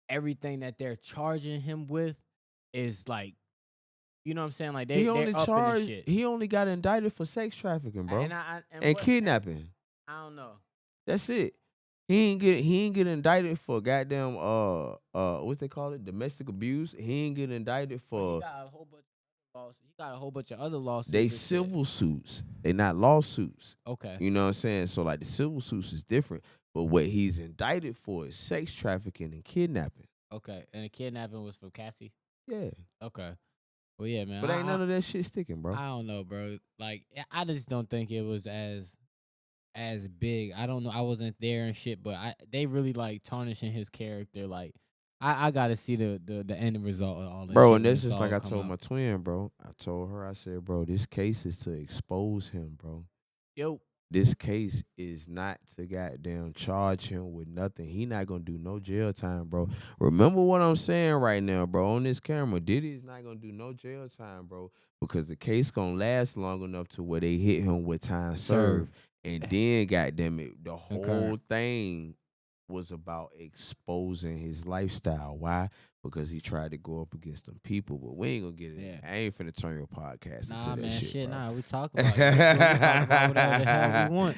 everything that they're charging him with is like, you know what I'm saying? Like He they're only upping the charged. shit. He only got indicted for sex trafficking, bro, and What- kidnapping. I don't know. That's it. He ain't get indicted for goddamn what they call it, domestic abuse. He ain't get indicted But he for got a whole bunch of lawsuits. He got a whole bunch of other lawsuits. they and shit. civil suits. They not lawsuits. Okay. You know what I'm saying? So like the civil suits is different. But what he's indicted for is sex trafficking and kidnapping. Okay. And the kidnapping was from Cassie. Yeah. Okay. Well, yeah, man. But ain't none of that shit sticking, bro. I don't know, bro. Like, I just don't think it was as big. I don't know. I wasn't there and shit, but they really like tarnishing his character. Like, I gotta see the end result of all this. Bro, shit and when that's it's just like all I come told out. my twin, bro. I told her, I said, bro, this case is to expose him, bro. Yo. This case is not to goddamn charge him with nothing. He not gonna do no jail time, bro. Remember what I'm saying right now, bro. On this camera, Diddy is not gonna do no jail time, bro, because the case gonna last long enough to where they hit him with time served. And then, goddamn it, the whole thing was about exposing his lifestyle. Why? Because he tried to go up against them people. But we ain't gonna get it. Yeah. I ain't finna turn your podcast into Nah, that man, shit, bro. nah. We talk about it. We talk about whatever the hell we want.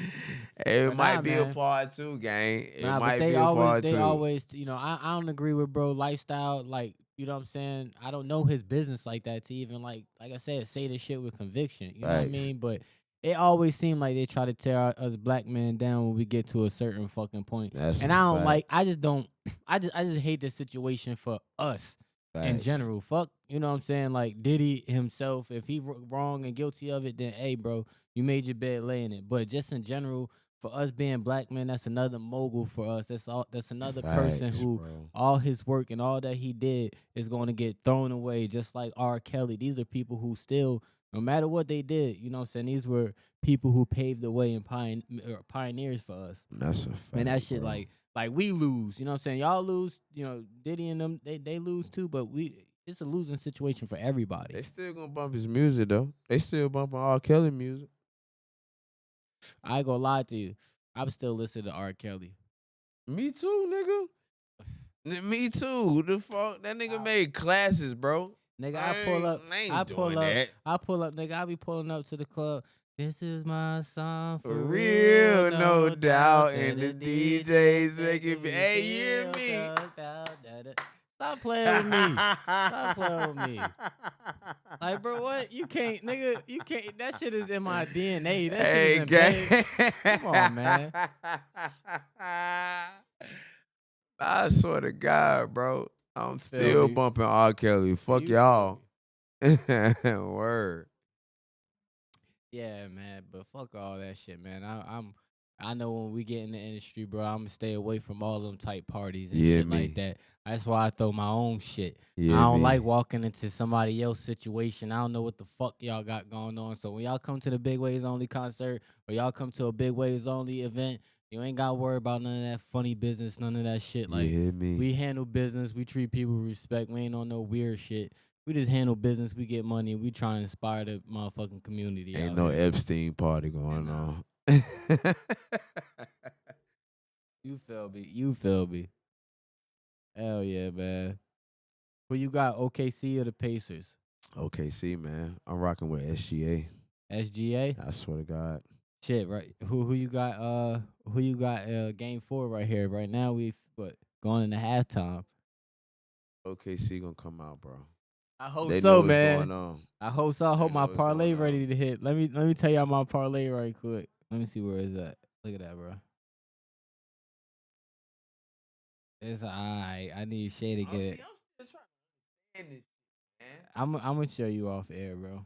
It But might nah, be man. a part two, gang. It Nah, might but be a part they two. always, you know, I don't agree with bro lifestyle. Like, you know what I'm saying? I don't know his business like that to even like I said, say this shit with conviction. You know what I Facts. mean? But it always seemed like they try to tear us black men down when we get to a certain fucking point. That's And a I don't fact. like. I just don't. I just hate this situation for us in Facts. general. Fuck, you know what I'm saying? Like Diddy himself, if he wrong and guilty of it, then hey, bro, you made your bed, lay in it. But just in general, for us being black men, that's another mogul for us. That's another person Facts, who bro. all his work and all that he did is going to get thrown away, just like R. Kelly. These are people who still, no matter what they did, you know what I'm saying? These were people who paved the way and pioneers for us. That's a fact. And that shit, bro. like we lose, you know what I'm saying? Y'all lose, you know, Diddy and them, they lose too, but it's a losing situation for everybody. They still gonna bump his music though. They still bumping R. Kelly music. I ain't gonna lie to you. I'm still listening to R. Kelly. Me too, nigga. Me too. The fuck? That nigga made classes, bro. Nigga, I pull up, that. I pull up, nigga. I be pulling up to the club. This is my song for real, real, no doubt. said And the DJs making me. Hey, you hear feel me? thugged out. Stop playing with me. Stop playing with me. Like, bro, what? You can't, nigga. You can't. That shit is in my DNA. That shit is embedded. Come on, man. I swear to God, bro. I'm Feel still me. bumping R. Kelly. Fuck You feel y'all. me. Word. Yeah, man. But fuck all that shit, man. I know when we get in the industry, bro, I'm gonna stay away from all them type parties and Yeah, shit me. like that. That's why I throw my own shit. Yeah, I don't me. like walking into somebody else's situation. I don't know what the fuck y'all got going on. So when y'all come to the Big Waves Only concert or y'all come to a Big Waves Only event, you ain't got to worry about none of that funny business, none of that shit. Like, yeah, me. we handle business. We treat people with respect. We ain't on no weird shit. We just handle business. We get money. We try to inspire the motherfucking community. Ain't out no here. Epstein party going on. You feel me? You feel me? Hell yeah, man. Who you got, OKC or the Pacers? OKC, man. I'm rocking with SGA. SGA? I swear to God. Shit, right. Who you got game 4 right here. Right now we going into halftime. OKC gonna come out, bro. I hope They so, know what's man. going on. I hope so. I hope They my know what's parlay going ready on. to hit. Let me tell y'all my parlay right quick. Let me see where it's at. Look at that, bro. It's alright. I need Shay to get it. I'm still trying to understand this, I'm gonna show you off air, bro.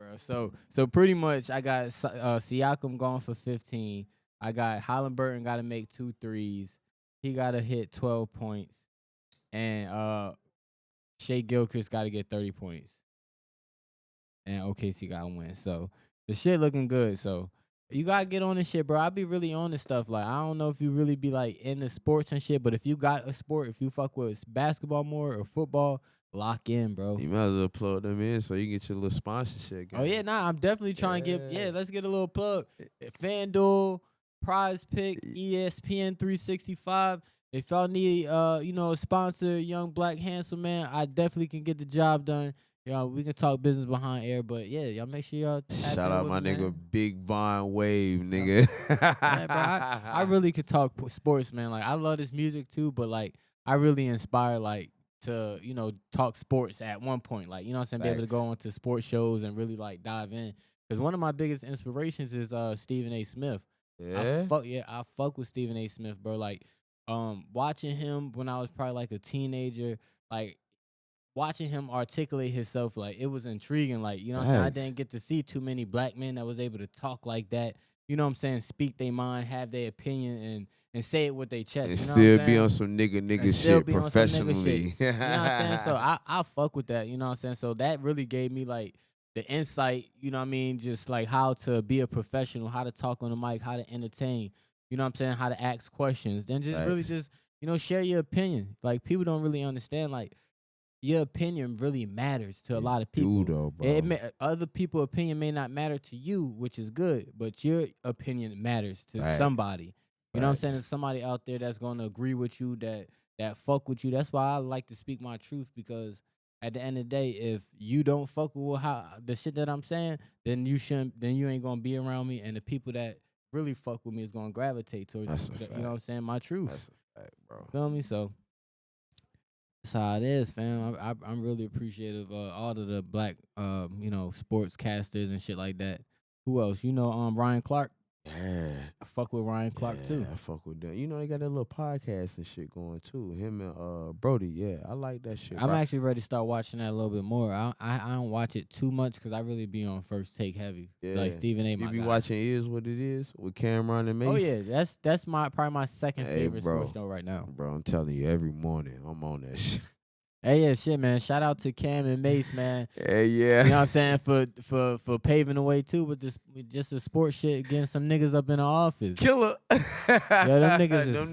Bro. So pretty much, I got Siakam going for 15. I got Halliburton got to make 2 threes. He got to hit 12 points, and Shea Gilchrist got to get 30 points, and OKC got to win. So the shit looking good. So you gotta get on this shit, bro. I be really on this stuff. Like, I don't know if you really be like in the sports and shit, but if you got a sport, if you fuck with basketball more or football, lock in, bro. You might as well plug them in so you can get your little sponsorship. Oh yeah, nah, I'm definitely trying to get. Yeah, let's get a little plug. FanDuel, Prize Pick, ESPN 365. If y'all need, a sponsor, young black handsome man, I definitely can get the job done. We can talk business behind air, but yeah, y'all make sure y'all shout out my nigga man. Big Von Wave, nigga. Yeah, bro, I really could talk sports, man. Like, I love this music too, but like, I really inspire like to talk sports at one point, like, what I'm saying, be able to go into sports shows and really like dive in. Because one of my biggest inspirations is Stephen A. Smith. Yeah, I fuck with Stephen A. Smith, bro. Like, watching him when I was probably like a teenager, like watching him articulate himself, like, it was intriguing. Like, what I'm saying, I didn't get to see too many black men that was able to talk like that. You know what I'm saying? Speak their mind, have their opinion, and say it with their chest. and still be on some nigga shit professionally. You know what I'm saying? So I fuck with that. You know what I'm saying? So that really gave me like the insight. You know what I mean? Just like how to be a professional, how to talk on the mic, how to entertain. You know what I'm saying? How to ask questions. Then just really just share your opinion. Like, people don't really understand, like, your opinion really matters to a lot of people. Though, bro. Other people's opinion may not matter to you, which is good, but your opinion matters to somebody. You know what I'm saying? There's somebody out there that's going to agree with you, that fuck with you. That's why I like to speak my truth, because at the end of the day, if you don't fuck with the shit that I'm saying, then you ain't going to be around me, and the people that really fuck with me is going to gravitate towards you. You know what I'm saying? My truth. That's a fact, bro. Feel me? So that's how it is, fam. I'm really appreciative of all of the black, sportscasters and shit like that. Who else? Ryan Clark. Yeah, I fuck with Ryan Clark too. I fuck with them. They got that little podcast and shit going too. Him and Brody. Yeah, I like that shit. I'm actually ready to start watching that a little bit more. I don't watch it too much because I really be on First Take heavy. Yeah. Like Stephen A. You be watching Is What It Is with Cameron and Mace? Oh yeah, that's probably my second favorite sports show right now. Bro, I'm telling you, every morning I'm on that shit. Hey, yeah, shit, man. Shout out to Cam and Mace, man. Yeah. You know what I'm saying? For paving the way, too, with just the sports shit, getting some niggas up in the office. Killer. Them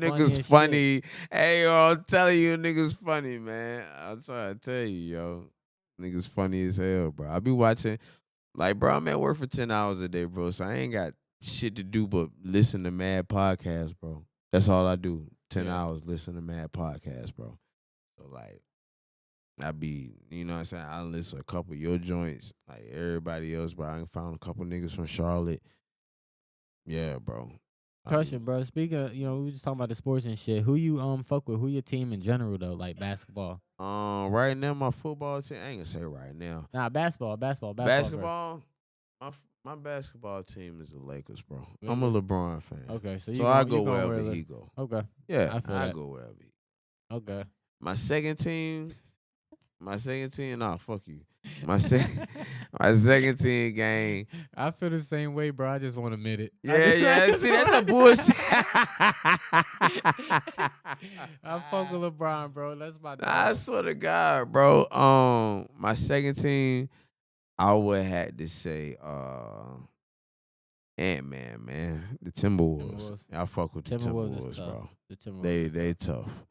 niggas funny. Hey, yo, I'm telling you, niggas funny, man. I'm trying to tell you, yo. Niggas funny as hell, bro. I be watching, like, bro, I'm at work for 10 hours a day, bro, so I ain't got shit to do but listen to mad podcasts, bro. That's all I do. 10 hours, listen to mad podcasts, bro. So, like, I be, you know what I'm saying, I listen to a couple of your joints, like everybody else, bro. I found a couple niggas from Charlotte. Yeah, bro. Question, bro. Speaking of, we were just talking about the sports and shit. Who you fuck with? Who your team in general though, like basketball? Right now my football team, I ain't gonna say right now. Nah, basketball. Basketball? My basketball team is the Lakers, bro. Really? I'm a LeBron fan. Okay, so I go wherever he go. Okay. Yeah, I go wherever he go. Okay. My second team, nah, fuck you. My second team game. I feel the same way, bro. I just won't admit it. Yeah. See, that's a bullshit. I fuck with LeBron, bro. That's my dog. I swear to God, bro. My second team, I would have to say Ant-Man, man. The Timberwolves. I fuck with the Timberwolves, bro. The Timberwolves they tough.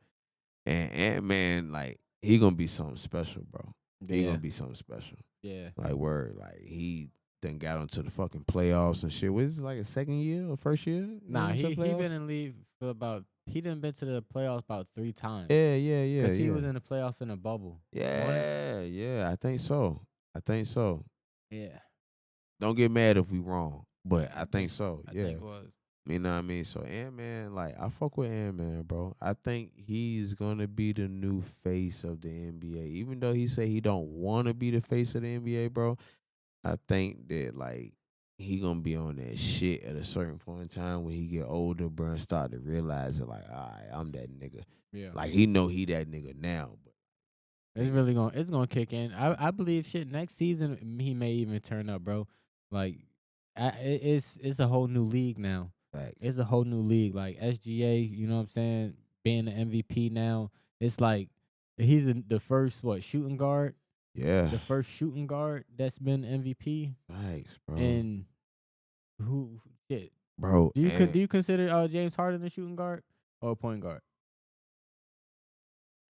And Ant-Man, like, he gonna be something special, bro. He gonna be something special. Yeah. Like, word. Like, he then got into the fucking playoffs and shit. Was it like a second year or first year? Nah, he been in league for about, he done been to the playoffs about 3 times. Yeah. Because he was in the playoff in a bubble. Yeah. I think so. Yeah. Don't get mad if we wrong, but I think so. I think it was. You know what I mean? So Ant-Man, like, I fuck with Ant-Man, bro. I think he's gonna be the new face of the NBA. Even though he say he don't want to be the face of the NBA, bro, I think that, like, he gonna be on that shit at a certain point in time when he get older, bro, and start to realize it. Like, all right, I'm that nigga. Yeah. Like he know he that nigga now, but It's gonna kick in. I believe shit next season he may even turn up, bro. Like it's a whole new league now. facts. It's a whole new league. Like SGA, you know what I'm saying? Being the MVP now, it's like he's the first shooting guard, Yeah, the first shooting guard that's been MVP. facts, bro. And who shit? Bro, Do you consider James Harden a shooting guard or a point guard?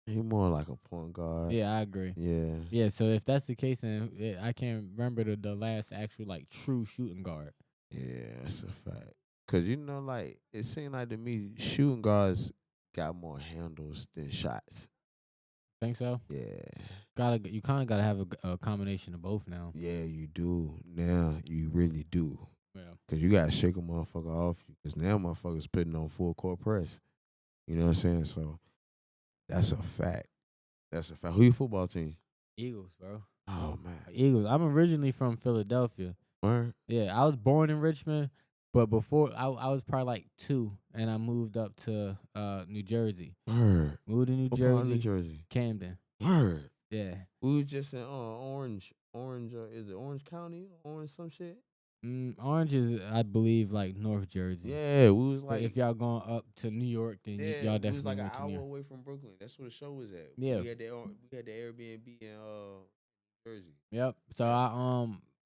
he more like a point guard. Yeah, I agree. Yeah. Yeah, so if that's the case, then I can't remember the last actual like true shooting guard. Yeah, that's a fact. Cause you know, like it seemed like to me, shooting guards got more handles than shots. Think so? Yeah, You kind of gotta have a combination of both now. yeah, you do. Now you really do. Yeah. Cause you gotta shake a motherfucker off you. Cause now motherfuckers putting on full court press. You know what I'm saying? So that's a fact. That's a fact. Who your football team? Eagles, bro. Oh man. Eagles. I'm originally from Philadelphia. Word? Yeah, I was born in Richmond, but before I was probably like 2, and I moved up to New Jersey. Word. Moved to New What part of Jersey, New Jersey? Camden. Word. Yeah. We was just in Orange. Is it Orange County? Orange some shit? Orange is, I believe, like North Jersey. Yeah, we was But like, if y'all going up to New York, then yeah, y'all we definitely was like an went to hour New York. away from Brooklyn. That's where the show was at. Yeah. we had the Airbnb in Jersey. Yep. So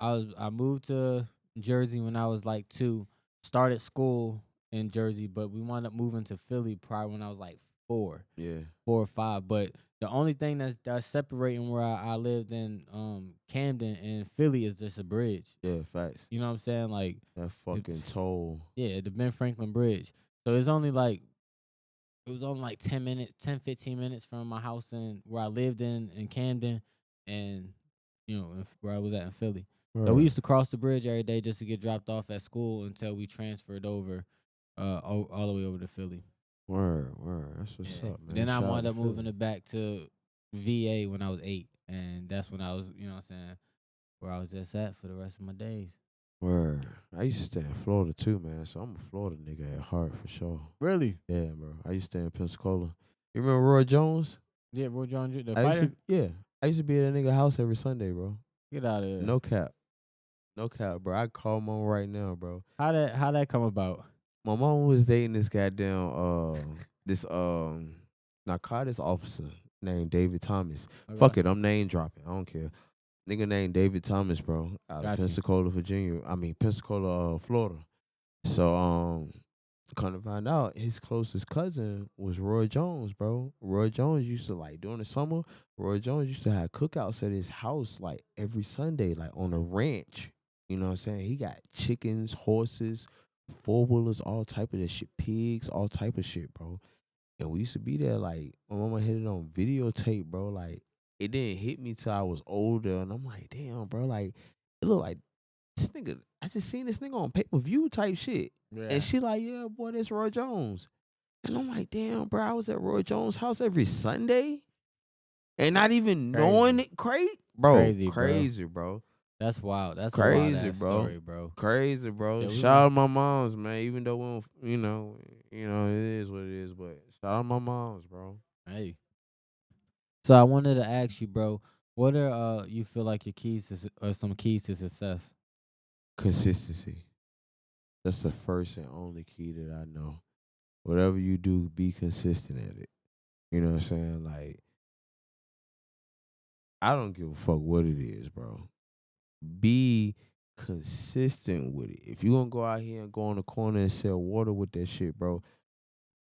I moved to Jersey when I was like 2. Started school in Jersey, but we wound up moving to Philly probably when I was like 4 Yeah, or 5. But the only thing that's separating where I lived in Camden and Philly is just a bridge. yeah, facts. You know what I'm saying? Like That fucking toll. yeah, the Ben Franklin Bridge. So it was only like 15 minutes from my house in where I lived in Camden, and where I was at in Philly. So we used to cross the bridge every day just to get dropped off at school until we transferred over, all the way over to Philly. Word. That's what's Yeah. up, man. Then I Shout out wound to up moving Philly. it back to VA when I was 8, and that's when I was, you know what I'm saying, where I was just at for the rest of my days. Word. I used to stay in Florida too, man. So I'm a Florida nigga at heart for sure. Really? Yeah, bro. I used to stay in Pensacola. You remember Roy Jones? Yeah, Roy Jones, the I used fighter. to, I used to be at that nigga house every Sunday, bro. Get out of here. No cap, bro. I call mom right now, bro. How that come about? My mom was dating this goddamn this narcotics officer named David Thomas. Okay. Fuck it, I'm name dropping. I don't care. Nigga named David Thomas, bro, out Got of you. Pensacola, Virginia. I mean Pensacola, Florida. So kind of find out his closest cousin was Roy Jones, bro. Roy Jones used to like during the summer. Roy Jones used to have cookouts at his house like every Sunday, like on a ranch. You know what I'm saying? He got chickens, horses, 4-wheelers, all type of that shit, pigs, all type of shit, bro. And we used to be there like my mama had it on videotape, bro. Like it didn't hit me till I was older, and I'm like, damn, bro, like it looked like this nigga. I just seen this nigga on pay-per-view type shit. Yeah. And she like, yeah, boy, that's Roy Jones. And I'm like, damn, bro, I was at Roy Jones' house every Sunday. And not even knowing it. Crazy, bro. That's wild. That's Crazy, a wild ass bro. story, bro. Crazy, bro. Yeah, we Shout out my moms, man. Even though we don't, it is what it is. But shout out my moms, bro. Hey. So I wanted to ask you, bro, what are you feel like your keys or some keys to success? Consistency. That's the first and only key that I know. Whatever you do, be consistent at it. You know what I'm saying? Like, I don't give a fuck what it is, bro. Be consistent with it. If you gonna go out here and go on the corner and sell water with that shit, bro,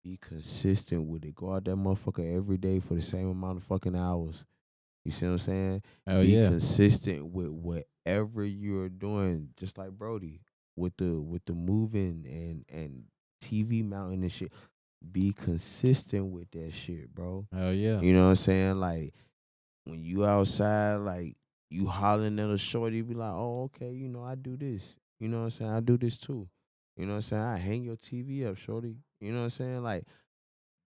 be consistent with it. Go out that motherfucker every day for the same amount of fucking hours. You see what I'm saying? Oh be yeah. consistent with whatever you're doing, just like Brody with the moving and TV mounting and shit. Be consistent with that shit, bro. Oh yeah. You know what I'm saying? Like when you outside, like you hollering at a shorty, be like, oh, okay, I do this. You know what I'm saying? I do this too. You know what I'm saying? I hang your TV up, shorty. You know what I'm saying? Like,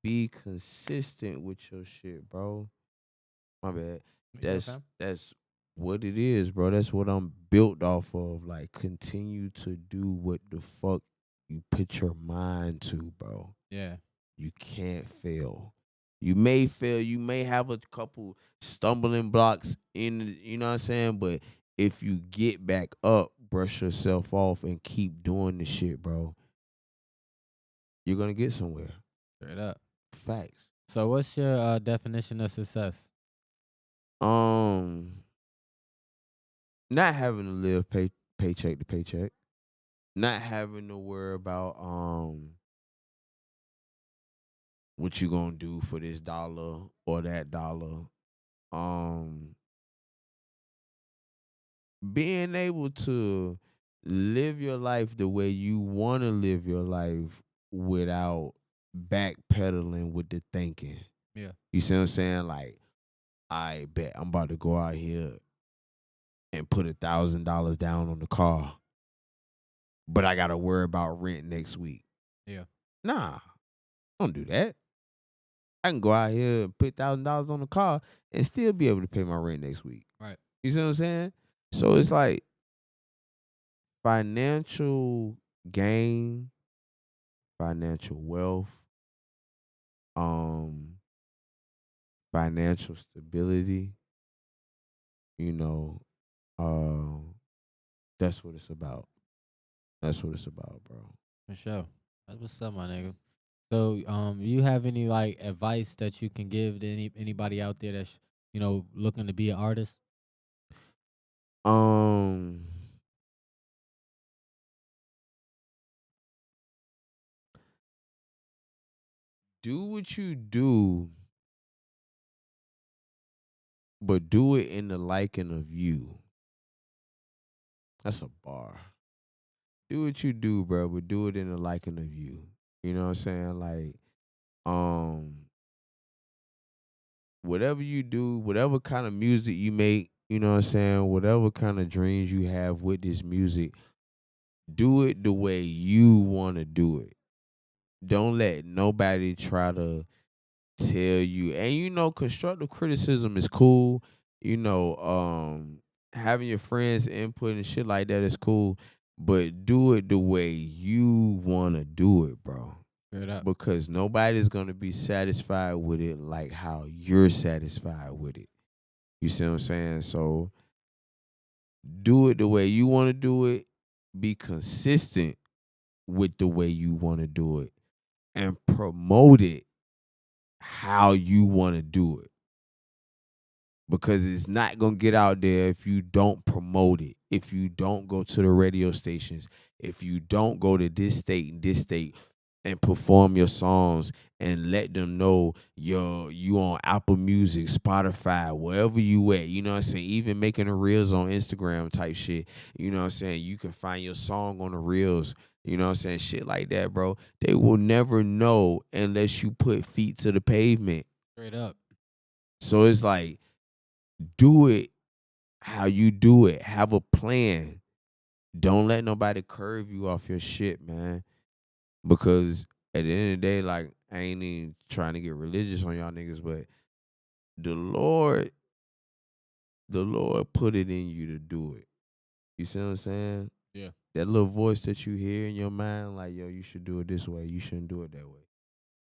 be consistent with your shit, bro. My bad. You know what I'm That's what it is, bro. That's what I'm built off of. Like, continue to do what the fuck you put your mind to, bro. Yeah. You can't fail. You may fail. You may have a couple stumbling blocks you know what I'm saying? But if you get back up, brush yourself off, and keep doing the shit, bro, you're gonna get somewhere. Straight up. Facts. So what's your definition of success? Um, Not having to live paycheck to paycheck. Not having to worry about what you gonna do for this dollar or that dollar. Um, Being able to live your life the way you want to live your life without backpedaling with the thinking. Yeah. You see what I'm saying? Like, I bet I'm about to go out here and put $1,000 down on the car, but I gotta worry about rent next week. Yeah. Nah, don't do that. I can go out here and put $1,000 on the car and still be able to pay my rent next week. Right. You see what I'm saying? So it's like financial gain, financial wealth, um, financial stability. You know, that's what it's about. That's what it's about, bro. For sure. That's what's up, my nigga. So, you have any like advice that you can give to anybody out there that's looking to be an artist? Um, do what you do, but do it in the liking of you. That's a bar. Do what you do, bro, but do it in the liking of you. You know what I'm saying? Like, um, whatever you do, whatever kind of music you make, you know what I'm saying? Whatever kind of dreams you have with this music, do it the way you want to do it. Don't let nobody try to tell you. And constructive criticism is cool. Having your friends input and shit like that is cool, but do it the way you want to do it, bro. Straight up. Because nobody's going to be satisfied with it like how you're satisfied with it. You see what I'm saying? So do it the way you want to do it. Be consistent with the way you want to do it, and promote it how you want to do it. Because it's not going to get out there if you don't promote it, if you don't go to the radio stations, if you don't go to this state and this state and perform your songs and let them know you on Apple Music, Spotify, wherever you at. You know what I'm saying? Even making the reels on Instagram type shit. You know what I'm saying? You can find your song on the reels. You know what I'm saying? Shit like that, bro. They will never know unless you put feet to the pavement. Straight up. So it's like, do it how you do it. Have a plan. Don't let nobody curve you off your shit, man. Because at the end of the day, like, I ain't even trying to get religious on y'all niggas, but the Lord put it in you to do it. You see what I'm saying? Yeah. That little voice that you hear in your mind, like, yo, you should do it this way. You shouldn't do it that way.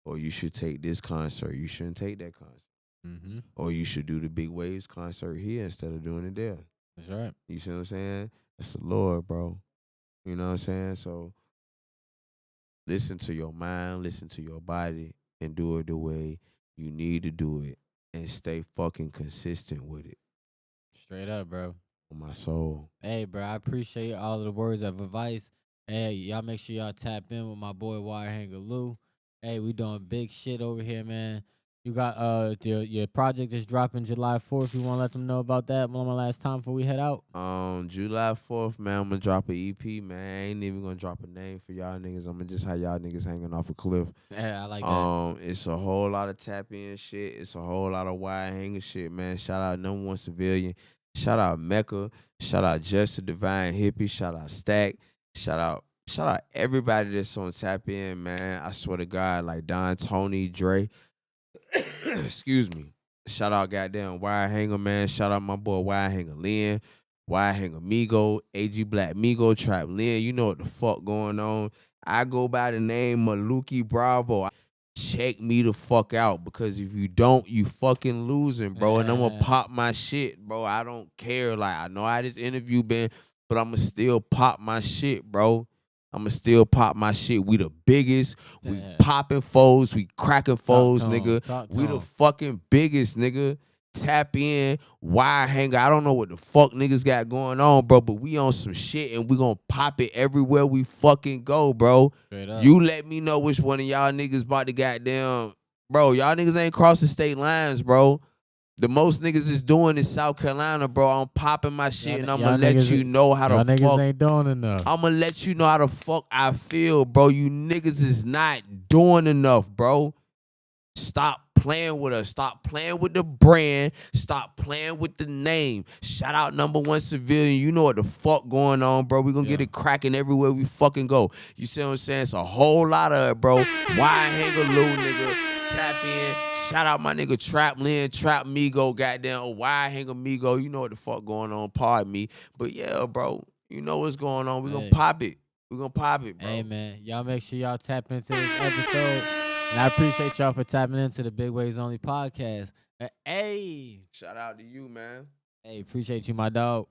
Or you should take this concert. You shouldn't take that concert. Mm-hmm. Or you should do the Big Waves concert here instead of doing it there. That's right. You see what I'm saying? That's the Lord, bro. You know what I'm saying? So listen to your mind, listen to your body, and do it the way you need to do it. And stay fucking consistent with it. Straight up, bro. On my soul. Hey, bro, I appreciate all of the words of advice. Hey, y'all make sure y'all tap in with my boy Wire Hanger Lou. Hey, we doing big shit over here, man. You got your project is dropping July 4th. You want to let them know about that one last time before we head out? July 4th, man, I'm gonna drop an EP, man. I ain't even gonna drop a name for y'all niggas. I'm gonna just have y'all niggas hanging off a cliff. Yeah, I like that. It's a whole lot of tap in shit. It's a whole lot of wire hanger shit, man. Shout out Number One Civilian. Shout out Mecca. Shout out Just the Divine Hippie. Shout out Stack. Shout out everybody that's on tap in, man. I swear to God, like Don, Tony, Dre. Excuse me. Shout out goddamn Wire Hanger, man. Shout out my boy Wire Hanger Lynn, Wire Hanger Migo, AG Black Migo, Trap Lynn. You know what the fuck going on. I go by the name Maluki Bravo. Check me the fuck out, because if you don't, you fucking losing, bro. And I'm gonna pop my shit, bro. I don't care. Like, I know how this interview been, but I'ma still pop my shit, bro. I'ma still pop my shit. We the biggest. We popping foes. We cracking foes, nigga. We the fucking biggest, nigga. Tap in, Wire Hanger. I don't know what the fuck niggas got going on, bro, but we on some shit and we gonna pop it everywhere we fucking go, bro. You let me know which one of y'all niggas about to goddamn, bro. Y'all niggas ain't crossing state lines, bro. The most niggas is doing is South Carolina, bro. I'm popping my shit and I'm gonna let you know how the fuck. Niggas ain't doing enough. I'm gonna let you know how the fuck I feel, bro. You niggas is not doing enough, bro. Stop playing with us. Stop playing with the brand. Stop playing with the name. Shout out #1 Civilian. You know what the fuck going on, bro. We gonna get it cracking everywhere we fucking go. You see what I'm saying? It's a whole lot of it, bro. Wire Hanger Lou, nigga. Tap in. Shout out my nigga Trap Lynn, Trap Migo, goddamn Wire Hanger Migo. You know what the fuck going on. Pardon me. But yeah, bro. You know what's going on. We gonna pop it. We gonna pop it, bro. Hey, man. Y'all make sure y'all tap into this episode. And I appreciate y'all for tapping into the Big Waves Only podcast. Hey. Shout out to you, man. Hey, appreciate you, my dog.